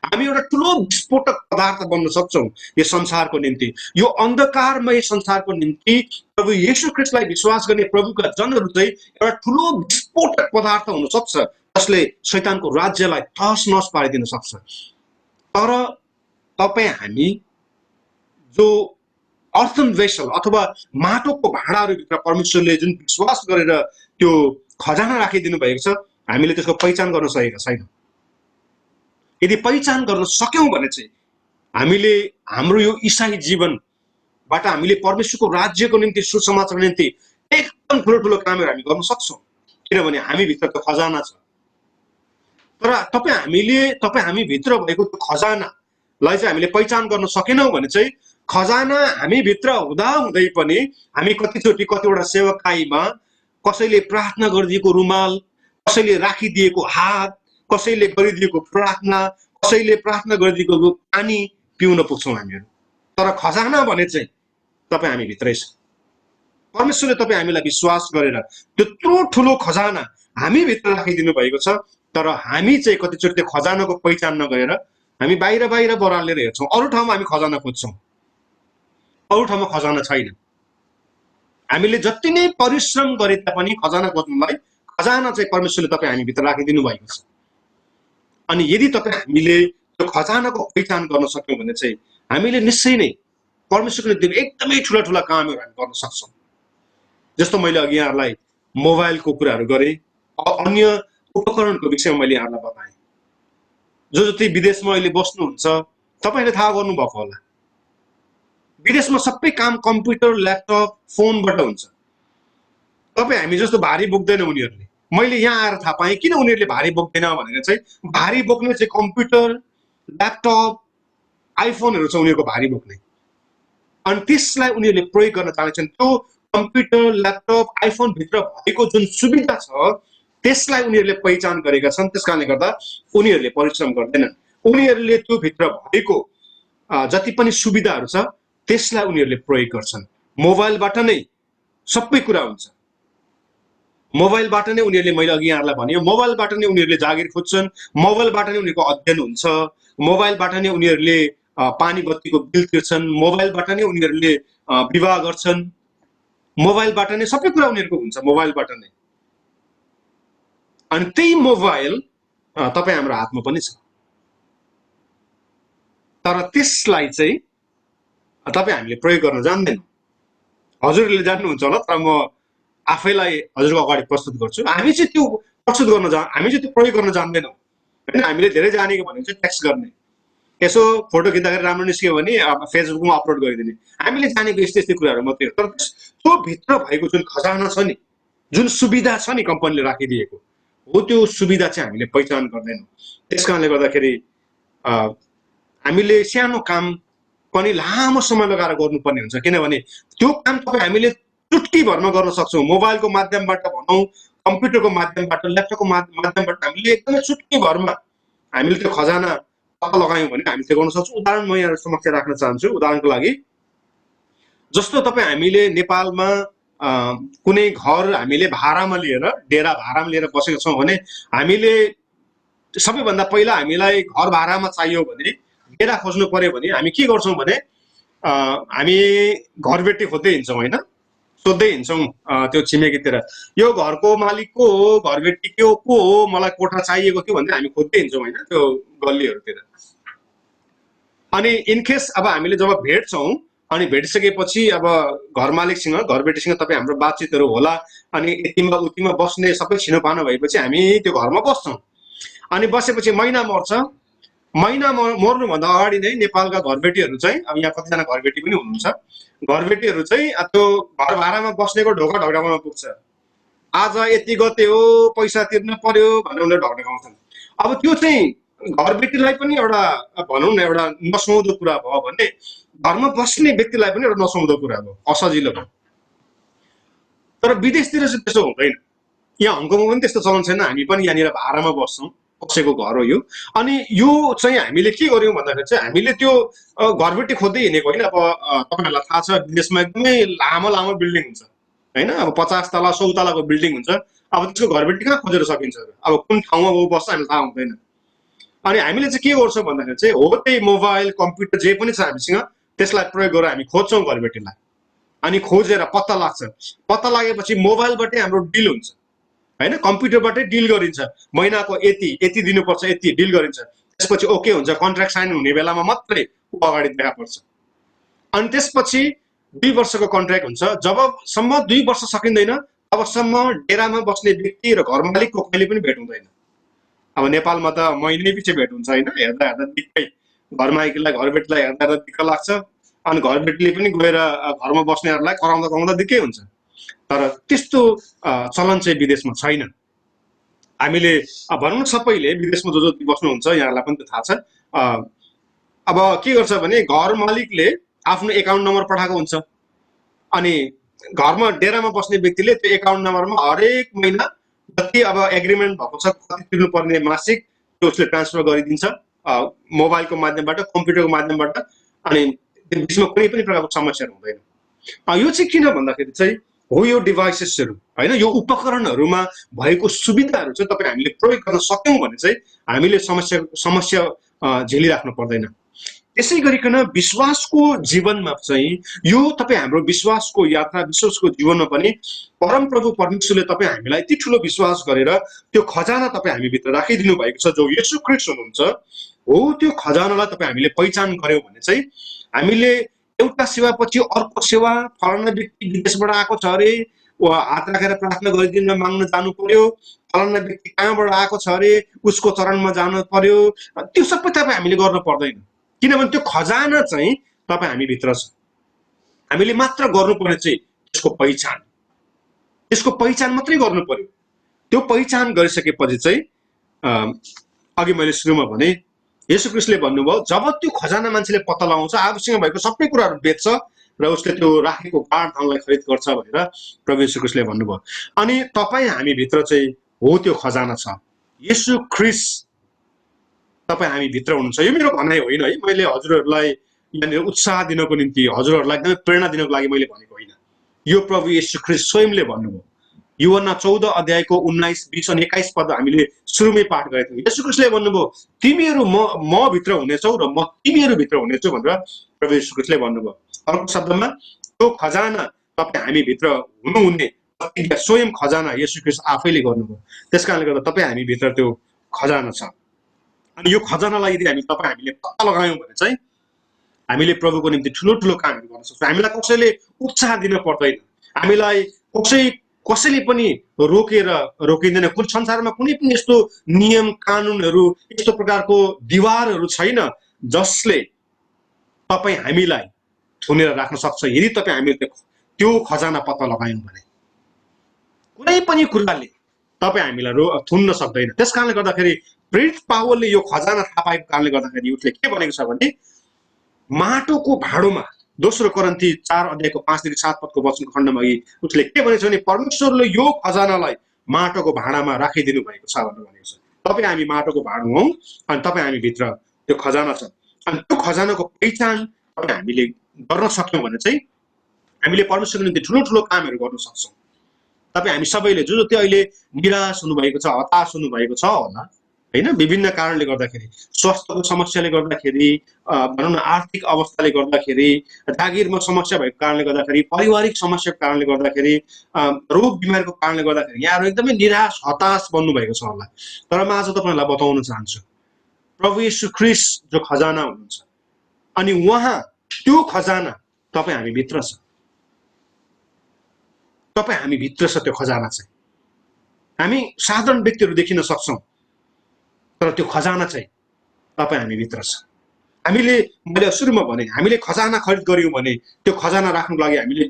हामी एउटा ठुलो विस्फोटक पदार्थ बन्न सक्छौँ यो संसारको निम्ति, यो अन्धकारमय संसारको निम्ति। प्रभु येशू ख्रीष्टलाई विश्वास गर्ने प्रभुका जनहरू चाहिँ एउटा ठुलो विस्फोटक पदार्थ हुन सक्छ जसले शैतानको राज्यलाई तहस नहस पारिदिन सक्छ। तर तपाईँ हामी जो अर्थन वेसल अथवा माटोको भाँडाहरूभित्र परमेश्वरले जुन विश्वास गरेर त्यो खजाना राखिदिनु भएको छ, हामीले त्यसको पहिचान गर्न सकेका छैनौँ। यदि पहिचान गर्न सक्यौँ भने चाहिँ हामीले हाम्रो यो इसाई जीवनबाट हामीले परमेश्वरको राज्यको निम्ति, सुसमाचारको निम्ति एकदम ठुलो ठुलो कामहरू हामी गर्न सक्छौँ। किनभने हामीभित्र त्यो खजाना छ। तर हामीभित्र भएको त्यो खजानालाई चाहिँ हामीले पहिचान गर्न सकेनौँ भने चाहिँ खजाना हामीभित्र हुँदाहुँदै पनि हामी कतिचोटि कतिवटा सेवकाईमा कसैले प्रार्थना गरिदिएको रुमाल, कसैले राखिदिएको हात, कसैले गरिदिएको प्रार्थना, कसैले प्रार्थना गरिदिएको पानी पिउन पुग्छौँ हामीहरू। तर खजाना भने चाहिँ तपाईँ हामीभित्रै छ। परमेश्वरले तपाईँ हामीलाई विश्वास गरेर त्यत्रो ठुलो खजाना हामीभित्र राखिदिनु भएको छ। तर हामी चाहिँ कतिचोटि त्यो खजानाको पहिचान नगरेर हामी बाहिर बाहिर बरालेर हेर्छौँ। अरू ठाउँमा हामी खजाना खोज्छौँ, अरू ठाउँमा खजाना छैन। हामीले जति नै परिश्रम गरे तापनि खजाना खोज्नुलाई खजाना चाहिँ परमेश्वरले तपाईँ हामीभित्र राखिदिनु भएको छ। अनि यदि तपाईँ हामीले त्यो खजानाको पहिचान गर्न सक्यौँ भने चाहिँ हामीले निश्चय नै परमेश्वरले दिएको एकदमै ठुला ठुला कामहरू हामी गर्न सक्छौँ। जस्तो मैले अघि यहाँहरूलाई मोबाइलको कुराहरू गरेँ, अन्य उपकरणको विषयमा मैले यहाँहरूलाई बताएँ। जति विदेशमा अहिले बस्नुहुन्छ तपाईँले थाहा गर्नुभएको होला, विदेशमा सबै काम कम्प्युटर, ल्यापटप, फोनबाट हुन्छ। तपाईँ हामी जस्तो भारी बोक्दैन उनीहरूले। मैले यहाँ आएर थाहा पाएँ किन उनीहरूले भारी बोक्दैन भनेर चाहिँ भारी बोक्ने चाहिँ कम्प्युटर, ल्यापटप, आइफोनहरू छ उनीहरूको भारी बोक्ने। अनि त्यसलाई उनीहरूले प्रयोग गर्न चाहन्छन्। त्यो कम्प्युटर, ल्यापटप, आइफोनभित्र भएको जुन सुविधा छ त्यसलाई उनीहरूले पहिचान गरेका छन्। त्यस कारणले गर्दा उनीहरूले परिश्रम गर्दैनन्। उनीहरूले त्यो भित्र भएको जति पनि सुविधाहरू छ त्यसलाई उनीहरूले प्रयोग गर्छन्। मोबाइलबाट नै सबै कुरा हुन्छ। मोबाइलबाट नै उनीहरूले, मैले अघि यहाँहरूलाई भने, मोबाइलबाट नै उनीहरूले जागिर खोज्छन्, मोबाइलबाट नै उनीहरूको अध्ययन हुन्छ, मोबाइलबाट नै उनीहरूले पानी बत्तीको बिल तिर्छन्, मोबाइलबाट नै उनीहरूले विवाह गर्छन्, मोबाइलबाट नै सबै कुरा उनीहरूको हुन्छ, मोबाइलबाट नै। अनि त्यही मोबाइल तपाईँ हाम्रो हातमा पनि छ। तर त्यसलाई चाहिँ तपाईँ हामीले प्रयोग गर्न जान्दैनौँ। हजुरहरूले जान्नुहुन्छ होला, तर म आफैलाई हजुरको अगाडि प्रस्तुत गर्छु। हामी चाहिँ त्यो प्रस्तुत गर्न हामी चाहिँ त्यो प्रयोग गर्न जान्दैनौँ होइन। हामीले धेरै जानेको भनेको चाहिँ टेक्स्ट गर्ने, यसो फोटो खिच्दाखेरि राम्रो निस्क्यो भने फेसबुकमा अपलोड गरिदिने, हामीले जानेको यस्तो यस्तो कुराहरू मात्रै हो। तर त्यो भित्र भएको जुन खजाना छ नि, जुन सुविधा छ नि कम्पनीले राखिदिएको हो, त्यो सुविधा चाहिँ हामीले पहिचान गर्दैनौँ। त्यस कारणले गर्दाखेरि हामीले सानो काम पनि लामो समय लगाएर गर्नुपर्ने हुन्छ। किनभने त्यो काम तपाईँ हामीले चुटकी भरमा गर्न सक्छौँ। मोबाइलको माध्यमबाट भनौँ, कम्प्युटरको माध्यमबाट, ल्यापटपको माध्यमबाट हामीले एकदमै चुटकी भरमा हामीले त्यो खजाना पत्ता लगायौँ भने हामी त्यो गर्न सक्छौँ। उदाहरण म यहाँ समक्ष राख्न चाहन्छु। उदाहरणको लागि जस्तो तपाईँ हामीले नेपालमा कुनै घर हामीले भाडामा लिएर, डेरा भाडामा लिएर बसेका छौँ भने हामीले सबैभन्दा पहिला हामीलाई घर भाडामा चाहियो भने, डेरा खोज्नु पर्यो भने हामी के गर्छौँ भने हामी घरबेटी खोज्दै हिँड्छौँ होइन, सोध्दै हिँड्छौँ त्यो छिमेकीतिर, यो घरको मालिक को हो, घरबेटी को हो, मलाई कोठा चाहिएको थियो भनेर हामी खोज्दै हिँड्छौँ होइन त्यो गल्लीहरूतिर। अनि इनकेस अब हामीले जब भेट्छौँ अनि भेटिसकेपछि अब घर मालिकसँग, घरबेटीसँग तपाईँ हाम्रो बातचितहरू होला, अनि यतिमा उतिमा बस्ने सबै छिनोपानो भएपछि हामी त्यो घरमा बस्छौँ। अनि बसेपछि महिना मर्छ। महिना मर्नुभन्दा अगाडि नै नेपालका घरबेटीहरू चाहिँ, अब यहाँ कतिजना घरबेटी पनि हुनुहुन्छ, घरबेटीहरू चाहिँ त्यो घर भाडामा बस्नेको ढोका ढकढकाउन पुग्छ। आज यति गते हो, पैसा तिर्नु पर्यो भनेर उनीहरूले ढकढकाउँछन्। अब त्यो चाहिँ घरबेटीलाई पनि एउटा भनौँ न एउटा नसुहाउँदो कुरा भयो भने घरमा बस्ने व्यक्तिलाई पनि एउटा नसुहाउँदो कुरा भयो, असजिलो भयो। तर विदेशतिर चाहिँ त्यस्तो हुँदैन। यहाँ हङकङमा पनि त्यस्तो चलन छैन। हामी पनि यहाँनिर भाडामा बस्छौँ, कसैको घर हो यो। अनि यो चाहिँ हामीले के गर्यौँ भन्दाखेरि चाहिँ हामीले त्यो घरबेटी खोज्दै हिँडेको होइन। अब तपाईँहरूलाई थाहा छ विदेशमा एकदमै लामो लामो बिल्डिङ हुन्छ होइन, अब 50 तला 100 तलाको बिल्डिङ हुन्छ। अब त्यसको घरबेटी कहाँ खोजेर सकिन्छ? अब कुन ठाउँमा ऊ बस्छ हामीलाई थाहा हुँदैन। अनि हामीले चाहिँ के गर्छौँ भन्दाखेरि चाहिँ हो त्यही मोबाइल, कम्प्युटर जे पनि छ हामीसँग, त्यसलाई प्रयोग गरेर हामी खोज्छौँ घरबेटीलाई। अनि खोजेर पत्ता लाग्छ। पत्ता लागेपछि मोबाइलबाटै हाम्रो डिल हुन्छ होइन, कम्प्युटरबाटै डिल गरिन्छ। महिनाको यति यति दिनुपर्छ, यति डिल गरिन्छ। त्यसपछि ओके हुन्छ, कन्ट्र्याक्ट साइन हुने बेलामा मात्रै ऊ अगाडि देखा पर्छ। अनि त्यसपछि 2 वर्षको कन्ट्र्याक्ट हुन्छ। जबसम्म 2 वर्ष सकिँदैन तबसम्म डेरामा बस्ने व्यक्ति र घर मालिकको कहिले पनि भेट हुँदैन। अब नेपालमा त महिनै पछि भेट हुन्छ होइन, हेर्दा हेर्दा दिक्कै, घर मालिकलाई घरबेटीलाई हेर्दा हेर्दा दिक्क लाग्छ। अनि घरबेटीले पनि गएर घरमा बस्नेहरूलाई कराउँदा कराउँदा दिक्कै हुन्छ। तर त्यस्तो चलन चाहिँ विदेशमा छैन। हामीले भनौँ न सबैले विदेशमा जो बस्नुहुन्छ यहाँलाई पनि थाहा छ अब के गर्छ भने घर मालिकले आफ्नो एकाउन्ट नम्बर पठाएको हुन्छ अनि घरमा डेरामा बस्ने व्यक्तिले त्यो एकाउन्ट नम्बरमा हरेक महिना जति अब एग्रिमेन्ट भएको छ कति तिर्नुपर्ने मासिक त्यो उसले ट्रान्सफर गरिदिन्छ मोबाइलको माध्यमबाट कम्प्युटरको माध्यमबाट अनि त्यो बिचमा कुनै पनि प्रकारको समस्याहरू हुँदैन यो चाहिँ किन भन्दाखेरि चाहिँ हो यो डिभाइसेसहरू होइन यो उपकरणहरूमा भएको सुविधाहरू चाहिँ तपाईँ हामीले प्रयोग गर्न सक्यौँ भने चाहिँ हामीले समस्या झेलिराख्नु पर्दैन त्यसै गरिकन विश्वासको जीवनमा चाहिँ यो तपाईँ हाम्रो विश्वासको यात्रा विश्वासको जीवनमा पनि परमप्रभु परमेश्वरले तपाईँ हामीलाई यति ठुलो विश्वास गरेर त्यो खजाना तपाईँ हामीभित्र राखिदिनु भएको छ जो येशू ख्रीष्ट हुनुहुन्छ हो त्यो खजानालाई तपाईँ हामीले पहिचान गर्यौँ भने चाहिँ हामीले एउटा सेवापछि अर्को सेवा फलाना व्यक्ति विदेशबाट आएको छ अरे वा हात राखेर प्रार्थना गरिदिन माग्न जानु पर्यो फलाना व्यक्ति कहाँबाट आएको छ अरे उसको चरणमा जानु पर्यो त्यो सबै तपाईँ हामीले गर्न पर्दैन किनभने त्यो खजाना चाहिँ तपाईँ हामीभित्र छ हामीले मात्र गर्नुपर्ने चाहिँ त्यसको पहिचान मात्रै गर्नु पर्यो त्यो पहिचान गरिसकेपछि चाहिँ अघि मैले सुरुमा भने येशू ख्रीष्टले भन्नुभयो जब त्यो खजाना मान्छेले पत्ता लगाउँछ आफूसँग भएको सबै कुराहरू बेच्छ र उसले त्यो राखेको गाड धनलाई खरिद गर्छ भनेर प्रभु येशू ख्रीष्टले भन्नुभयो अनि तपाईँ हामीभित्र चाहिँ हो त्यो खजाना छ येशू ख्रीष्ट तपाईँ हामीभित्र हुनुहुन्छ यो मेरो भनाइ होइन है मैले हजुरहरूलाई यहाँनिर उत्साह दिनको निम्ति हजुरहरूलाई एकदमै प्रेरणा दिनको लागि मैले भनेको होइन यो प्रभु येशू ख्रीष्ट स्वयंले भन्नुभयो यूहन्ना 14 अध्यायको 19, 20 अनि 21 पद हामीले सुरुमै पाठ गरेका थियौँ येशू ख्रीष्टले भन्नुभयो तिमीहरू म भित्र हुनेछौ र म तिमीहरू भित्र हुनेछु भनेर प्रभु येशू ख्रीष्टले भन्नुभयो अर्को शब्दमा त्यो खजाना तपाईँ हामीभित्र हुनुहुने स्वयं खजाना येशू ख्रीष्ट आफैले गर्नुभयो त्यसकारणले गर्दा तपाईँ हामीभित्र त्यो खजाना छ अनि यो खजानालाई यदि हामीले पत्ता लगायौँ भने चाहिँ हामीले प्रभुको निम्ति ठुलो ठुलो कामहरू गर्न सक्छौँ हामीलाई कसैले उत्साह दिन पर्दैन हामीलाई कसैले पनि रोकिँदैन कुन संसारमा कुनै पनि यस्तो नियम कानुनहरू यस्तो प्रकारको दिवारहरू छैन जसले तपाईँ हामीलाई थुनेर राख्न सक्छ यदि तपाईँ हामीले त्यो खजाना पत्ता लगायौँ भने कुनै पनि कुराले तपाईँ हामीलाई थुन्न सक्दैन त्यसकारणले गर्दाखेरि प्रेरित पावलले यो खजाना थाहा पाएको कारणले गर्दाखेरि उसले के भनेको छ भने माटोको भाँडोमा दोस्रो कोरिन्थी 4 अध्यायको 5 देखि 7 पदको वचनको खण्डमा उसले के भनेको छ भने परमेश्वरले यो खजानालाई माटोको भाँडामा राखिदिनु भएको छ भनेर भनेको छ तपाईँ हामी माटोको भाँडो हौँ अनि तपाईँ हामीभित्र त्यो खजाना छ अनि त्यो खजानाको पहिचान तपाईँ हामीले गर्न सक्यौँ भने चाहिँ हामीले परमेश्वरको निम्ति ठुलो ठुलो कामहरू गर्न सक्छौँ तपाईँ हामी सबैले जो त्यो अहिले निराश हुनुभएको छ हताश हुनुभएको छ होला हैन विभिन्न कारणले गर्दाखेरि स्वास्थ्यको समस्याले गर्दाखेरि भनौँ न आर्थिक अवस्थाले गर्दाखेरि जागिरमा समस्या भएको कारणले गर्दाखेरि पारिवारिक समस्याको कारणले गर्दाखेरि रोग बिमारको कारणले गर्दाखेरि यहाँहरू एकदमै निराश हताश बन्नु भएको छ होला तर म आज तपाईलाई बताउन चाहन्छु प्रभु येशू ख्रीष्ट जो खजाना हुनुहुन्छ अनि उहाँ त्यो खजाना तपाईँ हामी भित्र छ तपाईँ हामी भित्र छ त्यो खजाना चाहिँ हामी साधारण व्यक्तिहरू देखिन सक्छौँ तर त्यो खजाना चाहिँ तपाईँ हामी भित्र छ हामीले मैले सुरुमा भने हामीले खजाना खरिद गर्यौँ भने त्यो खजाना राख्नुको लागि हामीले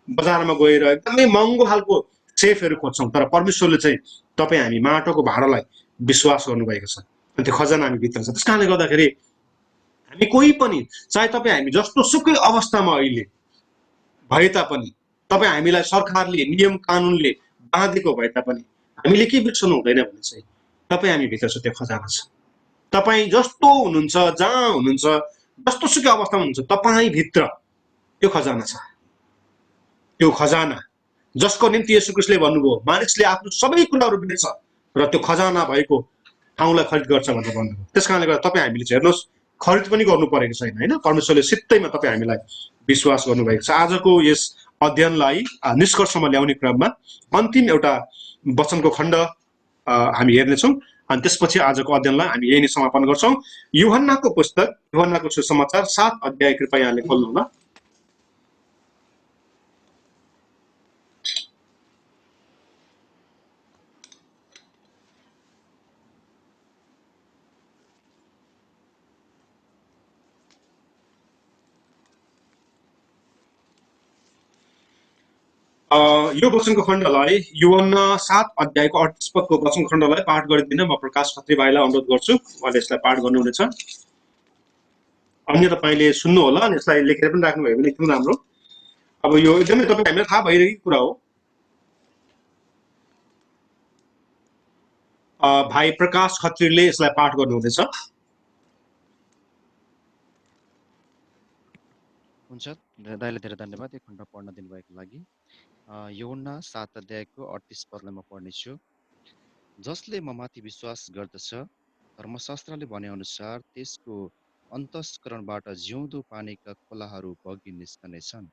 बजारमा गएर एकदमै महँगो खालको सेफहरू खोज्छौँ तर परमेश्वरले चाहिँ तपाईँ हामी माटोको भाँडालाई विश्वास गर्नुभएको छ अनि त्यो खजाना हामी भित्र छ त्यसकारणले गर्दाखेरि हामी कोही पनि चाहे तपाईँ हामी जस्तो सुकै अवस्थामा अहिले भए तापनि तपाईँ हामीलाई सरकारले नियम कानुनले बाँधेको भए तापनि हामीले के बिर्सनु हुँदैन भने चाहिँ तपाईँ हामी भित्र छ त्यो खजाना छ तपाईँ जस्तो हुनुहुन्छ जहाँ हुनुहुन्छ जस्तो सुकै अवस्थामा हुनुहुन्छ तपाईँ भित्र त्यो खजाना छ त्यो खजाना जसको निम्ति येशू ख्रीष्टले भन्नुभयो मानिसले आफ्नो सबै कुराहरू बेच्छ र त्यो खजाना भएको ठाउँलाई खरिद गर्छ भनेर भन्नुभयो त्यसकारणले गर्दा तपाईँ हामीले हेर्नुहोस् खरिद पनि गर्नु परेको छैन हैन परमेश्वरले सित्तैमा तपाईँ हामीलाई विश्वास गर्नुभएको छ आजको यस अध्ययनलाई निष्कर्षमा ल्याउने क्रममा अन्तिम एउटा वचनको खण्ड हामी हेर्नेछौँ अनि त्यसपछि आजको अध्ययनलाई हामी यही नै समापन गर्छौँ यूहन्नाको पुस्तक यूहन्नाको सुसमाचार 7 अध्याय कृपया यहाँले खोल्नु होला यो वचनको खण्डलाई यूहन्ना 7 अध्यायको 38 पदको वचन खण्डलाई पाठ गरिदिन म प्रकाश खत्री भाइलाई अनुरोध गर्छु। उहाँले यसलाई पाठ गर्नुहुनेछ। अन्य तपाईँले सुन्नु होला अनि यसलाई लेखेर पनि राख्नुभयो भने एकदम राम्रो। अब यो एकदमै तपाईँ हामीलाई थाहा भइरहेको कुरा हो। भाइ प्रकाश खत्रीले यसलाई पाठ गर्नुहुनेछ। हुन्छ, दाइले धेरै धन्यवाद यो खण्ड पढ्न दिनुभएको लागि। यूहन्ना 7 अध्यायको 38 पदलाई म पढ्नेछु। जसले ममाथि विश्वास गर्दछ धर्मशास्त्रले भने अनुसार त्यसको अन्तस्करणबाट जिउँदो पानीका खोलाहरू बगी निस्कनेछन्।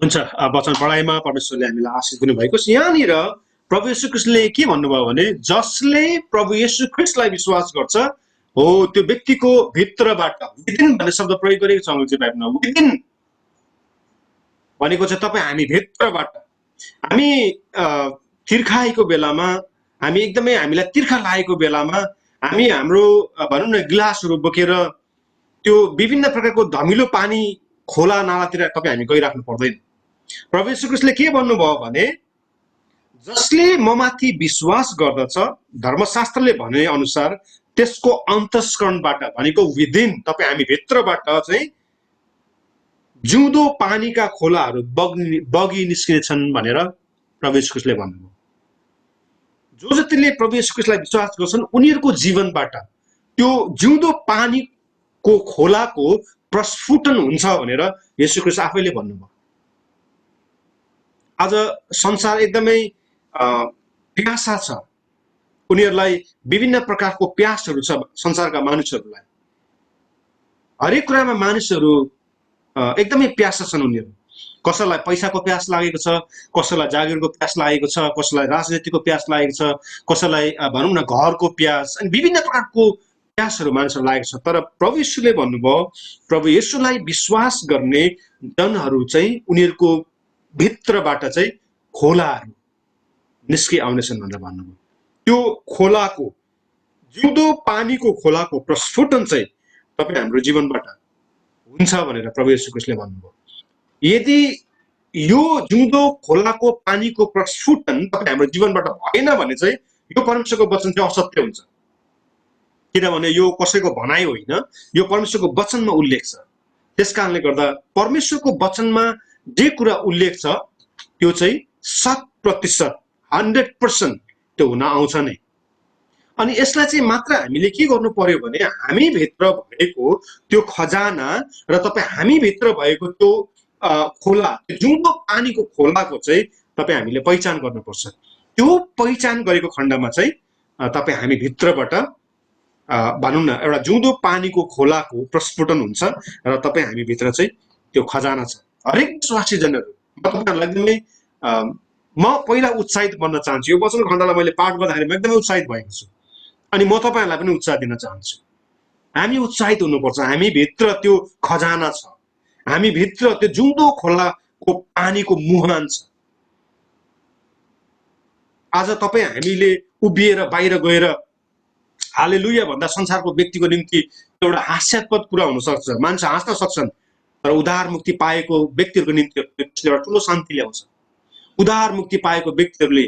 हुन्छ, वचन पढाइमा परमेश्वरले हामीलाई आशिष दिनुभएको छ। यहाँनिर प्रभु येशू ख्रीष्टले के भन्नुभयो भने जसले प्रभु येशू ख्रीष्टलाई विश्वास गर्छ हो त्यो व्यक्तिको भित्रबाट, विदिन भन्ने शब्द प्रयोग गरेको छ अङ्ग्रेजी बाइबलमा। विदिन भनेको चाहिँ तपाईँ हामी भित्रबाट। हामी तिर्खाएको बेलामा, हामी एकदमै हामीलाई तिर्खा लागेको बेलामा हामी हाम्रो भनौँ न गिलासहरू बोकेर त्यो विभिन्न प्रकारको धमिलो पानी खोला नालातिर तपाईँ हामी गइराख्नु पर्दैन। प्रभु येशू ख्रीष्टले के भन्नुभयो भने जसले ममाथि विश्वास गर्दछ धर्मशास्त्रले भने अनुसार त्यसको अन्तस्करणबाट भनेको विदिन तपाईँ हामी भित्रबाट चाहिँ जिउँदो पानीका खोलाहरू बगी निस्किनेछन् भनेर प्रभु येशू ख्रीष्टले भन्नुभयो। जो जतिले प्रभु येशू ख्रीष्टलाई विश्वास गर्छन् उनीहरूको जीवनबाट त्यो जिउँदो पानीको खोलाको प्रस्फुटन हुन्छ भनेर येशू ख्रीष्ट आफैले भन्नुभयो। आज संसार एकदमै प्यासा छ, उनीहरूलाई विभिन्न प्रकारको प्यासहरू छ। संसारका मानिसहरूलाई हरेक कुरामा मानिसहरू एकदमै प्यासा छन्। उनीहरू कसैलाई पैसाको प्यास लागेको छ, कसैलाई जागिरको प्यास लागेको छ, कसैलाई राजनीतिको प्यास लागेको छ, कसैलाई भनौँ न घरको प्यास, अनि विभिन्न प्रकारको प्यासहरू मानिसहरू लागेको छ। तर प्रभु येशूले भन्नुभयो प्रभु येशूलाई विश्वास गर्ने जनहरू चाहिँ उनीहरूको भित्रबाट चाहिँ खोलाहरू निस्कि आउनेछन् भनेर भन्नुभयो। त्यो खोलाको जिउँदो पानीको खोलाको प्रस्फुटन चाहिँ तपाईँ हाम्रो जीवनबाट हुन्छ भनेर प्रभु येशू ख्रीष्टले भन्नुभयो। यदि यो जिउँदो खोलाको पानीको प्रस्फुटन तपाईँ हाम्रो जीवनबाट भएन भने चाहिँ यो परमेश्वरको वचन चाहिँ असत्य हुन्छ। किनभने यो कसैको भनाइ होइन, यो परमेश्वरको वचनमा उल्लेख छ। त्यस कारणले गर्दा परमेश्वरको वचनमा जे कुरा उल्लेख छ त्यो चाहिँ 100% 100% त्यो हुन आउँछ नै। अनि यसलाई चाहिँ मात्र हामीले के गर्नु पर्यो भने हामी भित्र भएको त्यो खजाना र तपाईँ हामी भित्र भएको त्यो खोला, जिउँदो पानीको खोलाको चाहिँ तपाईँ हामीले पहिचान गर्नुपर्छ। त्यो पहिचान गरेको खण्डमा चाहिँ तपाईँ हामी भित्रबाट भनौँ न एउटा जिउँदो पानीको खोलाको प्रस्फुटन हुन्छ र तपाईँ हामी भित्र चाहिँ त्यो खजाना छ। हरेक विश्वासीजनहरू म तपाईँहरूलाई एकदमै म पहिला उत्साहित बन्न चाहन्छु। यो वचन खण्डलाई मैले पाठ गर्दाखेरि म एकदमै उत्साहित भएको छु अनि म तपाईँहरूलाई पनि उत्साह दिन चाहन्छु। हामी उत्साहित हुनुपर्छ। हामी भित्र त्यो खजाना छ, हामी भित्र त्यो जिउँदो खोलाको पानीको मुहान छ। आज तपाईँ हामीले उभिएर बाहिर गएर हालेलुया भन्दा संसारको व्यक्तिको निम्ति एउटा हास्यास्पद कुरा हुन सक्छ, मान्छे हाँस्न सक्छन्, तर उद्धार मुक्ति पाएको व्यक्तिहरूको निम्ति एउटा ठुलो शान्ति ल्याउँछ। उद्धार मुक्ति पाएको व्यक्तिहरूले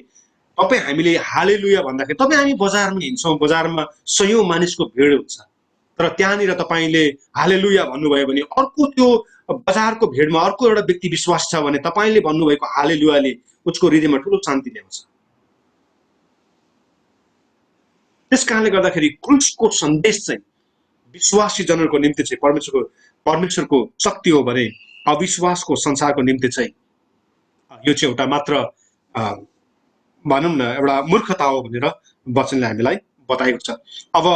तपाईँ हामीले हालेलुया भन्दाखेरि तपाईँ हामी बजारमा हिँड्छौँ, बजारमा सयौँ मानिसको भिड हुन्छ, तर त्यहाँनिर तपाईँले हालेलुया भन्नुभयो भने अर्को त्यो बजारको भिडमा अर्को एउटा व्यक्ति विश्वास छ भने तपाईँले भन्नुभएको हालेलुयाले उसको हृदयमा ठुलो शान्ति ल्याउँछ। त्यस कारणले गर्दाखेरि क्रुसको सन्देश चाहिँ विश्वासी जनहरूको निम्ति चाहिँ परमेश्वरको शक्ति हो भने अविश्वासको संसारको निम्ति चाहिँ यो चाहिँ एउटा मात्र भनौँ न एउटा मूर्खता हो भनेर वचनले हामीलाई बताएको छ। अब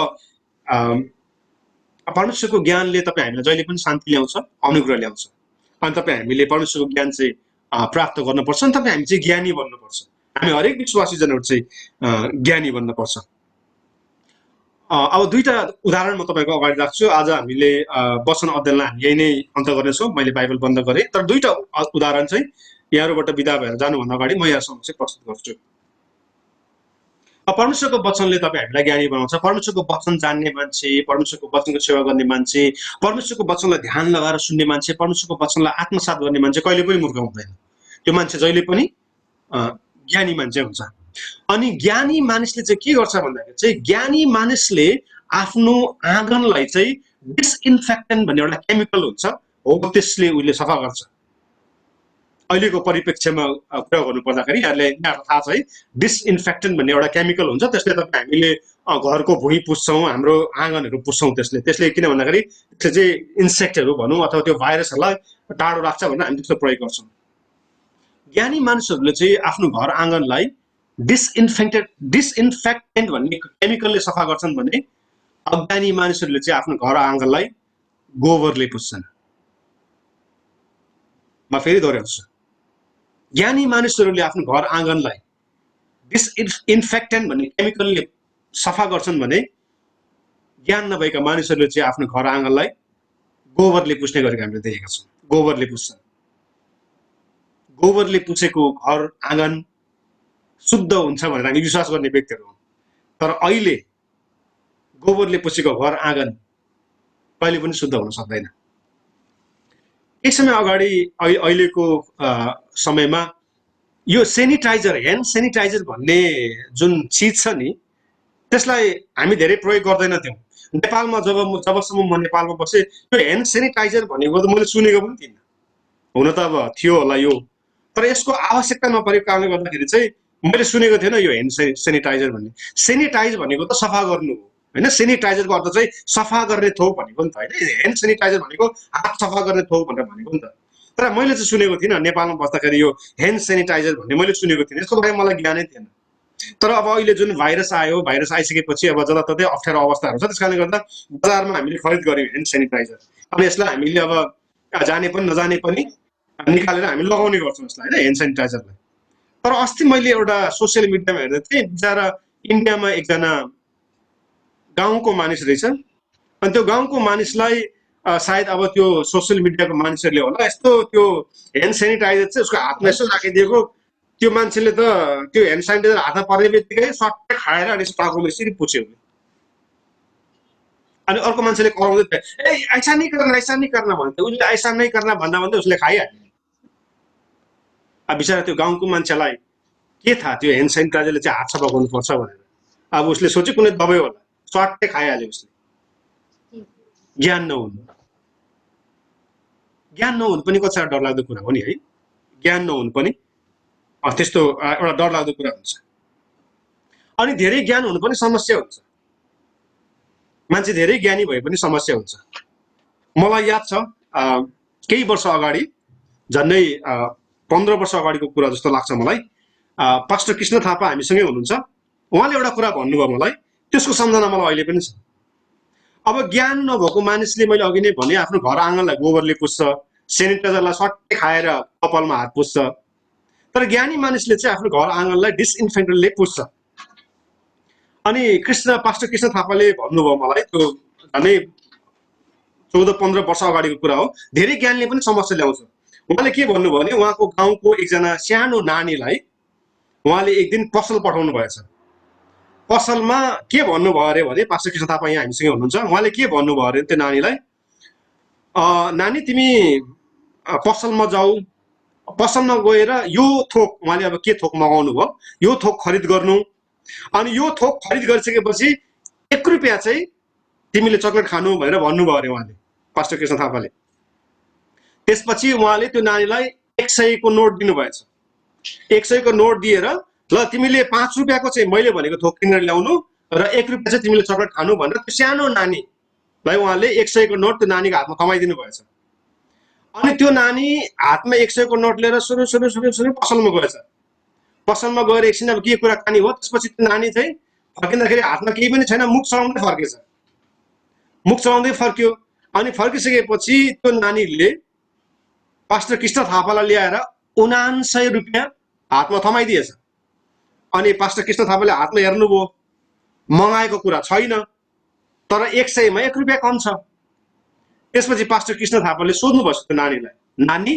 परमेश्वरको ज्ञानले तपाईँ हामीलाई जहिले पनि शान्ति ल्याउँछ, अनुग्रह ल्याउँछ। अनि तपाईँ हामीले परमेश्वरको ज्ञान चाहिँ प्राप्त गर्नुपर्छ अनि तपाईँ हामी चाहिँ ज्ञानी बन्नुपर्छ। हामी हरेक विश्वासी जनहरू चाहिँ ज्ञानी बन्नुपर्छ। अब दुईटा उदाहरण म तपाईँको अगाडि राख्छु। आज हामीले वचन अध्ययनलाई हामी यही नै अन्त गर्नेछौँ। मैले बाइबल बन्द गरेँ, तर दुईटा उदाहरण चाहिँ यहाँबाट बिदा भएर जानुभन्दा अगाडि म यहाँसँग चाहिँ प्रस्तुत गर्छु। परमेश्वरको वचनले तपाईँ हामीलाई ज्ञानी बनाउँछ। परमेश्वरको वचन जान्ने मान्छे, परमेश्वरको वचनको सेवा गर्ने मान्छे, परमेश्वरको वचनलाई ध्यान लगाएर सुन्ने मान्छे, परमेश्वरको वचनलाई आत्मसात गर्ने मान्छे कहिले पनि मूर्ख हुँदैन। त्यो मान्छे जहिले पनि ज्ञानी मान्छे हुन्छ। अनि ज्ञानी मानिसले चाहिँ के गर्छ भन्दाखेरि चाहिँ ज्ञानी मानिसले आफ्नो आँगनलाई चाहिँ डिसइन्फेक्टेन्ट भन्ने एउटा केमिकल हुन्छ, हो त्यसले उसले सफा गर्छ। अहिलेको परिप्रेक्ष्यमा कुरा गर्नु पर्दाखेरि यहाँलाई थाहा छ है, डिसइन्फेक्टेन्ट भन्ने एउटा केमिकल हुन्छ, त्यसले तपाईँ हामीले घरको भुइँ पुस्छौँ, हाम्रो आँगनहरू पुस्छौँ त्यसले किन भन्दाखेरि त्यसले चाहिँ इन्सेक्टहरू भनौँ अथवा त्यो भाइरसहरूलाई टाढो राख्छ भनेर हामी त्यस्तो प्रयोग गर्छौँ। ज्ञानी मानिसहरूले चाहिँ आफ्नो घर आँगनलाई डिसइन्फेक्टेन्ट भन्ने केमिकलले सफा गर्छन् भने अज्ञानी मानिसहरूले चाहिँ आफ्नो घर आँगनलाई गोबरले पुस्छन्। म फेरि दोहोऱ्याउँछु, ज्ञानी मानिसहरूले आफ्नो घर आँगनलाई डिसइन्फेक्टेन्ट भन्ने केमिकलले सफा गर्छन् भने ज्ञान नभएका मानिसहरूले चाहिँ आफ्नो घर आँगनलाई गोबरले पुस्ने गरेको हामीले देखेका छौँ। गोबरले पुस्छन्। गोबरले पुछेको घर आँगन शुद्ध हुन्छ भनेर हामी विश्वास गर्ने व्यक्तिहरू हौँ। तर अहिले गोबरले पुछेको घर आँगन कहिले पनि शुद्ध हुन सक्दैन। एक समय अगाडि अहिलेको समयमा यो सेनिटाइजर, ह्यान्ड सेनिटाइजर भन्ने जुन चिज छ नि, त्यसलाई हामी धेरै प्रयोग गर्दैनथ्यौँ। नेपालमा जबसम्म म नेपालमा बसेँ, यो ह्यान्ड सेनिटाइजर भनेको त मैले सुनेको पनि थिइनँ। हुन त अब थियो होला यो, तर यसको आवश्यकता नपरेको कारणले गर्दाखेरि चाहिँ मैले सुनेको थिएन यो ह्यान्ड सेनिटाइजर भन्ने। सेनिटाइज भनेको त सफा गर्नु हो होइन, सेनिटाइजरको अर्थ चाहिँ सफा गर्ने थोक भनेको नि त होइन। ह्यान्ड सेनिटाइजर भनेको हात सफा गर्ने थोक भनेर भनेको नि त। तर मैले चाहिँ सुनेको थिइनँ, नेपालमा बस्दाखेरि यो ह्यान्ड सेनिटाइजर भन्ने मैले सुनेको थिइनँ, यसको बारेमा मलाई ज्ञानै थिएन। तर अब अहिले जुन भाइरस आयो, भाइरस आइसकेपछि अब जताततै अप्ठ्यारो अवस्थाहरू छ, त्यस कारणले गर्दा बजारमा हामीले खरिद गऱ्यौँ ह्यान्ड सेनिटाइजर। अब यसलाई हामीले अब जाने पनि नजाने पनि निकालेर हामी लगाउने गर्छौँ यसलाई होइन, ह्यान्ड सेनिटाइजरलाई। तर अस्ति मैले एउटा सोसियल मिडियामा हेर्दै थिएँ, बिचरा इन्डियामा एकजना गाउँको मानिस रहेछ। अनि त्यो गाउँको मानिसलाई सायद अब त्यो सोसियल मिडियाको मानिसहरूले होला यस्तो त्यो ह्यान्ड सेनिटाइजर चाहिँ उसको हातमा यसो राखिदिएको, त्यो मान्छेले त त्यो ह्यान्ड सेनिटाइजर हातमा पर्ने बित्तिकै सट्टै खाएर अनि टाउकोमा यसरी पुछ्यो। अनि अर्को मान्छेले कराउँदै थियो, ए ऐसा नहीं करना भन्थ्यो। उसले ऐसा नहीं करना भन्दा भन्दै उसले खाइहाल्यो। अब बिचरा त्यो गाउँको मान्छेलाई के थाहा त्यो ह्यान्ड सेनिटाइजरले चाहिँ हात सफा गर्नुपर्छ भनेर। अब उसले सोच्यो कुनै दबाई होला, सट्टै खाइहाल्यो उसले। ज्ञान नहुनु पनि कति साह्रो डरलाग्दो कुरा हो नि है। ज्ञान नहुनु पनि त्यस्तो एउटा डरलाग्दो कुरा हुन्छ। अनि धेरै ज्ञान हुनु पनि समस्या हुन्छ। मान्छे धेरै ज्ञानी भए पनि समस्या हुन्छ। मलाई याद छ केही वर्ष अगाडि, झन्डै 15 वर्ष अगाडिको कुरा जस्तो लाग्छ मलाई, पास्टर कृष्ण थापा हामीसँगै हुनुहुन्छ। उहाँले एउटा कुरा भन्नुभयो मलाई, त्यसको सम्झना मलाई अहिले पनि छ। अब ज्ञान नभएको मानिसले, मैले अघि नै भने, आफ्नो घर आँगनलाई गोबरले पुस्छ, सेनिटाइजरलाई सट्टै खाएर कपालमा हात पुस्छ। तर ज्ञानी मानिसले चाहिँ आफ्नो घर आँगनलाई डिसइन्फेक्टेन्टले पुस्छ। अनि पास्टर कृष्ण थापाले भन्नुभयो मलाई, त्यो झन्डै 14-15 वर्ष अगाडिको कुरा हो। धेरै ज्ञानले पनि समस्या ल्याउँछ। उहाँले के भन्नुभयो भने, उहाँको गाउँको एकजना सानो नानीलाई उहाँले एक दिन पसल पठाउनु भएछ। पसलमा के भन्नुभयो अरे भने, पास्टर कृष्ण थापा यहाँ हामीसँगै हुनुहुन्छ, उहाँले के भन्नुभयो अरे त्यो नानीलाई, नानी तिमी पसलमा जाऊ, पसलमा गएर यो थोक, उहाँले अब के थोक मगाउनु भयो, यो थोक खरिद गर्नु, अनि यो थोक खरिद गरिसकेपछि 1 रुपियाँ चाहिँ तिमीले चक्लेट खानु भनेर भन्नुभयो अरे उहाँले, पास्टर कृष्ण थापाले। त्यसपछि उहाँले त्यो नानीलाई 100 को नोट दिनुभएछ। 100 को नोट दिएर, ल तिमीले 5 रुपियाँको चाहिँ मैले भनेको थोक किनेर ल्याउनु र 1 रुपियाँ चाहिँ तिमीले चक्लेट खानु भनेर त्यो सानो नानीलाई उहाँले 100 को नोट त्यो नानीको हातमा थमाइदिनु भएछ। अनि त्यो नानी हातमा 100 को नोट लिएर सुरु पसलमा गएछ। पसलमा गएर एकछिन अब के कुराकानी हो, त्यसपछि त्यो नानी चाहिँ फर्किँदाखेरि हातमा केही पनि छैन, मुख चलाउँदै फर्केछ। मुख चलाउँदै फर्क्यो। अनि फर्किसकेपछि त्यो नानीले पास्टर कृष्ण थापालाई ल्याएर 79 रुपियाँ हातमा थमाइदिएछ। अनि पास्टर कृष्ण थापाले हातमा हेर्नुभयो, मगाएको कुरा छैन, तर 100 मा 1 रुपियाँ कम छ। त्यसपछि पास्टर कृष्ण थापाले सोध्नुभयो त्यो नानीलाई, नानी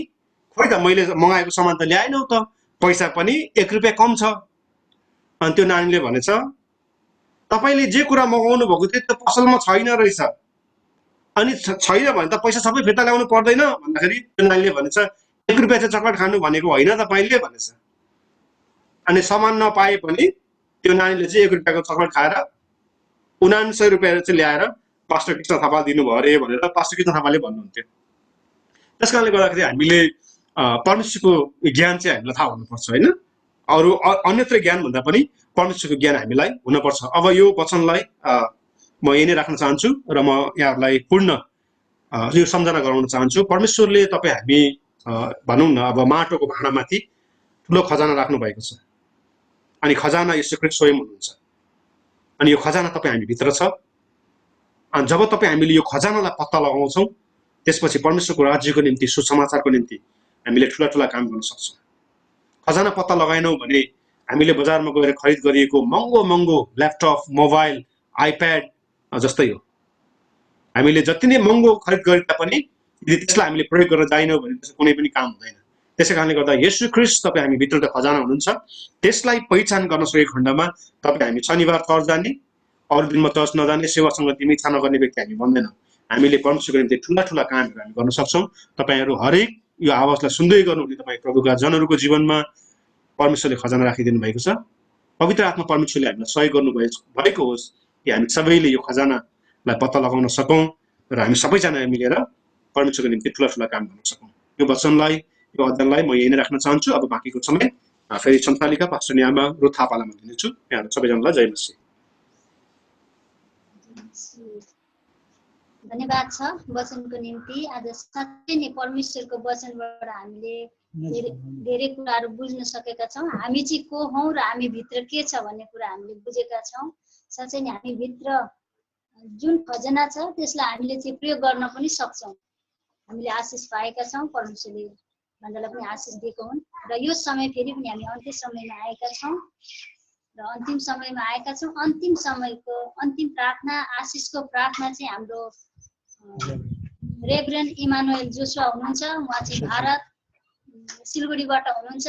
खोइ त मैले मगाएको सामान त ल्याएनौ त, पैसा पनि 1 रुपियाँ कम छ। अनि त्यो नानीले भनेछ, तपाईले जे कुरा मगाउनु भएको थियो त्यो पसलमा छैन रहेछ, अनि छैन भने त पैसा सबै फिर्ता ल्याउनु पर्दैन भन्दाखेरि त्यो नानीले भनेछ 1 रुपैयाँ चाहिँ चकलेट खानु भनेको होइन तपाईले भनेछ। अनि सामान नपाए पनि त्यो नानीले चाहिँ 1 रुपैयाँको चकलेट खाएर 79 रुपैयाँ चाहिँ ल्याएर पास्टर कृष्ण थापा दिनुभयो अरे भनेर पास्टर कृष्ण थापाले भन्नुहुन्थ्यो। त्यस कारणले गर्दाखेरि हामीले परमेश्वरको ज्ञान चाहिँ हामीलाई थाहा हुनुपर्छ होइन। अरू अन्यत्र ज्ञान भन्दा पनि परमेश्वरको ज्ञान हामीलाई हुनुपर्छ। अब यो वचनलाई म यही नै राख्न चाहन्छु र म यहाँहरूलाई पूर्ण यो सम्झना गराउन चाहन्छु। परमेश्वरले तपाईँ हामी भनौँ न अब माटोको भाँडामाथि ठुलो खजाना राख्नु भएको छ, अनि खजाना यसो ख्रीष्ट स्वयं हुनुहुन्छ, अनि यो खजाना तपाईँ हामी भित्र छ। अनि जब तपाईँ हामीले यो खजानालाई पत्ता लगाउँछौँ त्यसपछि परमेश्वरको राज्यको निम्ति सुसमाचारको निम्ति हामीले ठुला ठुला काम गर्न सक्छौँ। खजाना पत्ता लगाएनौँ भने हामीले बजारमा गएर खरिद गरिएको महँगो महँगो ल्यापटप, मोबाइल, आइप्याड जस्तै हो। हामीले जति नै महँगो खरिद गरे तापनि यदि त्यसलाई हामीले प्रयोग गर्न जाएनौँ भने त्यसको कुनै पनि काम हुँदैन। त्यसै कारणले गर्दा येशू ख्रीष्ट तपाईँ हामी भित्र त खजाना हुनुहुन्छ, त्यसलाई पहिचान गर्न सकेको खण्डमा तपाईँ हामी शनिबार चर्च जाने, अरू दिनमा चर्च नजाने, सेवा सङ्गतिमा इच्छा नगर्ने व्यक्ति हामी बन्दैनौँ। हामीले परमेश्वरको निम्ति ठुला ठुला कामहरू हामी गर्न सक्छौँ। तपाईँहरू हरेक यो आवाजलाई सुन्दै गर्नुहुने तपाईँ प्रभुका जनहरूको जीवनमा परमेश्वरले खजाना राखिदिनु भएको छ। पवित्र आत्मा परमेश्वरले हामीलाई सहयोग गर्नु भएको होस् कि हामी सबैले यो खजानालाई पत्ता लगाउन सकौँ र हामी सबैजना मिलेर परमेश्वरको निम्ति ठुला ठुला काम गर्न सकौँ। यो वचनलाई, यो अध्ययनलाई म यही नै राख्न चाहन्छु। अब बाँकीको समय फेरि सन्तालिका पास्टर न्यामा रुथ थापालाई म दिनेछु। यहाँहरू सबैजनालाई जय मसीह। धन्यवाद छ वचनको निम्ति। आज साँच्चै नै परमेश्वरको वचनबाट हामीले धेरै कुराहरू बुझ्न सकेका छौँ। हामी चाहिँ को हौँ र हामी भित्र के छ भन्ने कुरा हामीले बुझेका छौँ। साँच्चै नै हामी भित्र जुन खजना छ त्यसलाई हामीले चाहिँ प्रयोग गर्न पनि सक्छौँ। हामीले आशिष पाएका छौँ, परमेश्वरले भन्दालाई पनि आशिष दिएको हुन् र यो समय फेरि पनि हामी अन्त्य समयमा आएका छौँ र अन्तिम समयमा आएका छौँ। अन्तिम समयको अन्तिम प्रार्थना, आशिषको प्रार्थना चाहिँ हाम्रो रेभरेन्ड इमानुएल जोसुवा हुनुहुन्छ। उहाँ चाहिँ भारत सिलगढीबाट हुनुहुन्छ।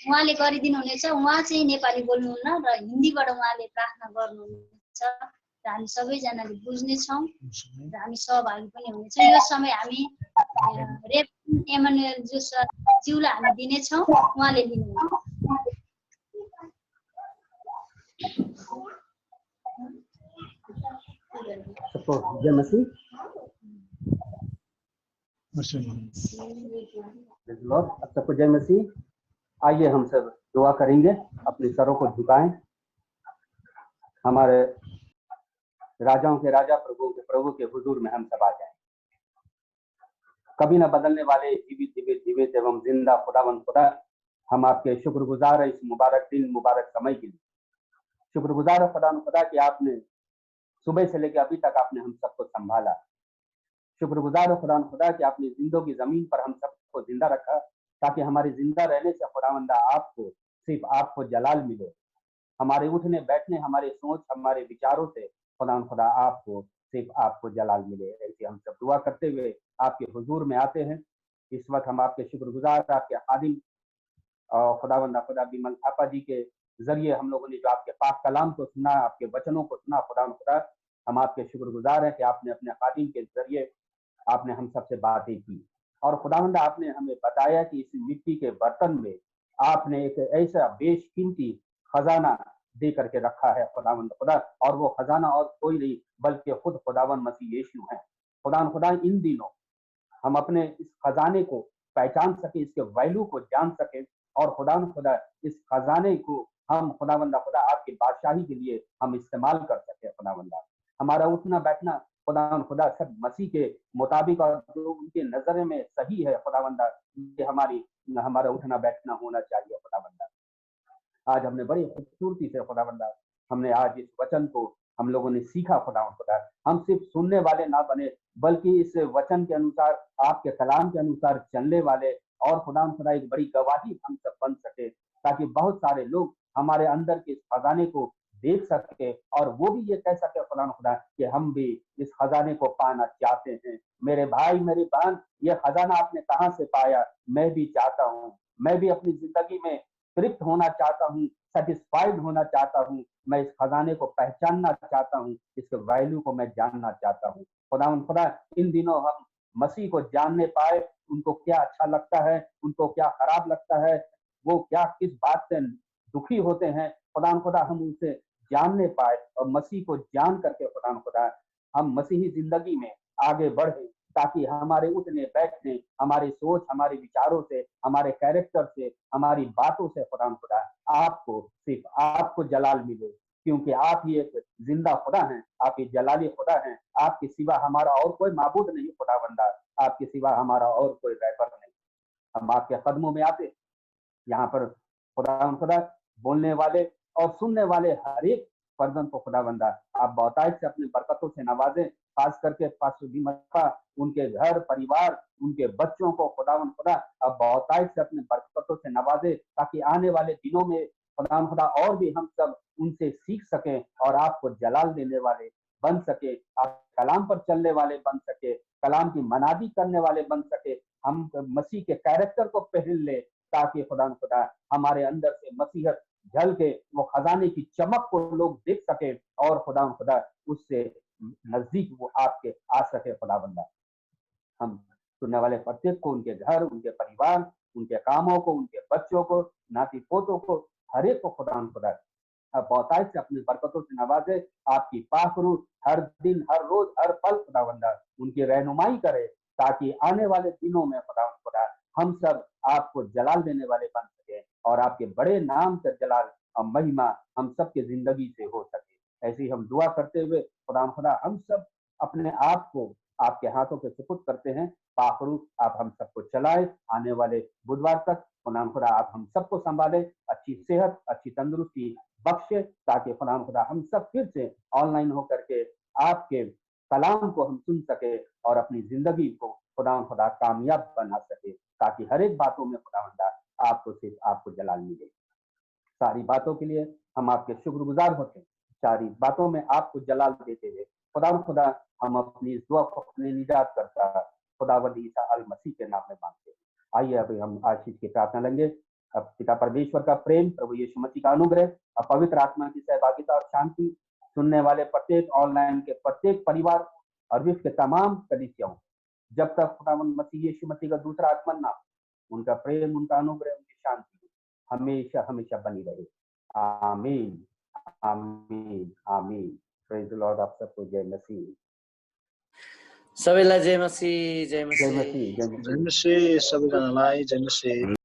उहाँले गरिदिनु हुनेछ। उहाँ चाहिँ नेपाली बोल्नुहुन्न र हिन्दीबाट उहाँले प्रार्थना गर्नुहुन्छ र हामी सबैजनाले बुझ्नेछौँ र हामी सहभागी पनि हुनेछौँ। यो समय हामी रेभरेन्ड इमानुएल जोसुवा ज्यूलाई हामी दिनेछौँ। उहाँले लिनुहुन्छ। जय मसीह। सबको जय मसीह। आइए हम सब दुआ करेंगे, अपने सरों को झुकाएं। हमारे राजाओं के राजा, प्रभु के प्रभु के हुजूर में हम सब आ जाएं। कभी न बदलने वाले जीवित जीवित जीवित एवं जिंदा खुदावंद खुदा, हम आपके शुक्रगुजार है इस मुबारक दिन, मुबारक समय के लिए। शुक्रगुजार है खुदावंद खुदा कि आपने सुबह से लेकर अभी तक आपने हम सबको संभाला। शुक्रगुजार है खुदावंद खुदा कि आपने जिंदगी जमीन पर हम सबको जिंदा रखा, ताकि हमारे जिंदा रहने से खुदावंदा आपको, सिर्फ आपको जलाल मिले। हमारे उठने बैठने, हमारे सोच, हमारे विचारों से खुदावंद खुदा आपको, सिर्फ आपको जलाल मिले। ऐसे हम सब दुआ करते हुए आपके हुजूर में आते हैं। इस वक्त हम आपके शुक्रगुजार, आपके खादिम खुदावंदा खुदा बिमल थापा जी के जरिए हम लोगों ने जो आपके पाक कलाम को सुना, आपके वचनों को सुना, खुदावंद खुदा हम आपके शुक्रगुजार हैं कि आपने अपने खादिम के जरिए आपने हम सबसे बातें की। और खुदावंदा आपने हमें बताया कि इस मिट्टी के बर्तन में आपने एक ऐसा बेशकीमती खजाना दे करके रखा है खुदावंद खुदा, और वो खजाना और कोई नहीं बल्कि खुद खुदावंद मसीह यीशु है। खुदावंद खुदा इन दिनों हम अपने इस खजाने को पहचान सके, इसके वैल्यू को जान सके, और खुदावंद खुदा इस खजाने को हम खुदावंदा खुदा आपकी बादशाही के लिए हम इस्तेमाल कर सके। खुदावंदा हमारा उठना बैठना खुदावंद खुदा सब मसीह के मुताबिक और जो उनके नजर में सही है खुदावंदा, ये हमारा उठना बैठना होना चाहिए। खुदावंदा आज हमने बड़ी खूबसूरती से खुदावंदा हमने आज इस वचन को हम लोगों ने सीखा। खुदावंद खुदा हम सिर्फ सुनने वाले ना बने, बल्कि इस वचन के अनुसार, आपके कलाम के अनुसार चलने वाले, और खुदावंद खुदा एक बड़ी गवाही हम सब बन सके, ताकि बहुत सारे लोग हमारे अंदर के इस खजाने को देख सके और वो भी ये कह सके खुदावंद खुदा कि हम भी इस खजाने को पाना चाहते हैं। मेरे भाई, मेरी बहन, ये खजाना आपने कहाँ से पाया? मैं भी चाहता हूँ। मैं भी अपनी जिंदगी में तृप्त होना चाहता हूँ, सेटिस्फाइड होना चाहता हूँ। मैं इस खजाने को पहचानना चाहता हूँ, इसके वैल्यू को मैं जानना चाहता हूँ। खुदा इन दिनों हम मसीह को जानने पाए, उनको क्या अच्छा लगता है, उनको क्या खराब लगता है, वो क्या किस बात से दुखी होते हैं, खुदा हम उनसे जानने पाए और मसीह को जान करके खुदा हम मसीही जिंदगी में आगे बढ़े, ताकि हमारे उठने बैठने, हमारी सोच, हमारे विचारों से, हमारे कैरेक्टर से, हमारी बातों से खुदा आपको, सिर्फ आपको जलाल मिले, क्योंकि आप ही एक जिंदा खुदा हैं, आप ही जलाली खुदा हैं। आपके सिवा हमारा और कोई माबूद नहीं खुदावंदा, आपके सिवा हमारा और कोई रहबर नहीं। हम आपके कदमों में आते, यहाँ पर खुदा बोलने वाले और सुनने वाले हर एक पर्सन को खुदावंदा आप बहुतायत से अपनी बरकतों से नवाजें, खास करके पासुदीमता, उनके घर परिवार, उनके बच्चों को खुदा अब बहुतायत से अपनी बरकतों से नवाजे, ताकि आने वाले दिनों में खुदा और भी हम सब उनसे सीख सकें और आपको जलाल देने वाले बन सके, आप कलाम पर चलने वाले बन सके, कलाम की मनादी करने वाले बन सके, हम मसीह के कैरेक्टर को पहन ले, ताकि खुदा हमारे अंदर से मसीहत झल के वो खजाने की चमक को लोग देख सके और खुदा उससे नजदीक वो आपके आ सके। खुदाबंदा हम सुनने वाले प्रत्येक को, उनके घर, उनके परिवार, उनके कामों को, उनके बच्चों को, नाती पोतों को, हर एक को खुदा बहुतायत से अपनी बरकतों से नवाजे। आपकी पाखरू हर दिन, हर रोज, हर पल खुदाबंदा उनकी रहनुमाई करे, ताकि आने वाले दिनों में खुदा हम सब आपको जलाल देने वाले बन सके और आपके बड़े नाम से जलाल और महिमा हम सब के जिंदगी से हो सके। ऐसे ही हम दुआ करते हुए खुदा हम सब अपने आप को आपके हाथों पे सुपुर्द करते हैं। पाखरू आप हम सबको चलाए, आने वाले बुधवार तक खुदा आप हम सबको संभाले, अच्छी सेहत, अच्छी तंदुरुस्ती बख्शे, ताकि खुदा हम सब फिर से ऑनलाइन होकर के आपके कलाम को हम सुन सके और अपनी जिंदगी को खुदा कामयाब बना सके, ताकि हर एक बातों में खुदा आपको सिर्फ आपको जलाल मिले। सारी बातों के लिए हम आपके शुक्रगुजार होते हैं, सारी बातों में आपको जलाल देते हुए खुदा हम अपनी इस दुआ को अपने निजात करता खुदावंद ईसा अल मसीह के नाम में मांगते हैं। आइए अभी हम आशीष की प्रार्थना लेंगे। अब पिता परमेश्वर का प्रेम, प्रभु यीशु मसीह का अनुग्रह और पवित्र आत्मा की सहभागिता और शांति सुनने वाले प्रत्येक ऑनलाइन के प्रत्येक परिवार और विश्व के तमाम कलीसियाओं, जब तक खुदावंद मसीह यीशु मसीह का दूसरा आगमन ना, उनका प्रेम, उनका अनुग्रह, उनकी शांति हमेशा हमेशा बनी रहे। आमीन, आमीन, आमीन। प्रेज द लॉर्ड। आप सबको जय मसीह। सबैलाई जय मसीह, जय जय मसीह। मसीह, जय जय मसीह। मसीह सबैजनालाई, जय मसीह।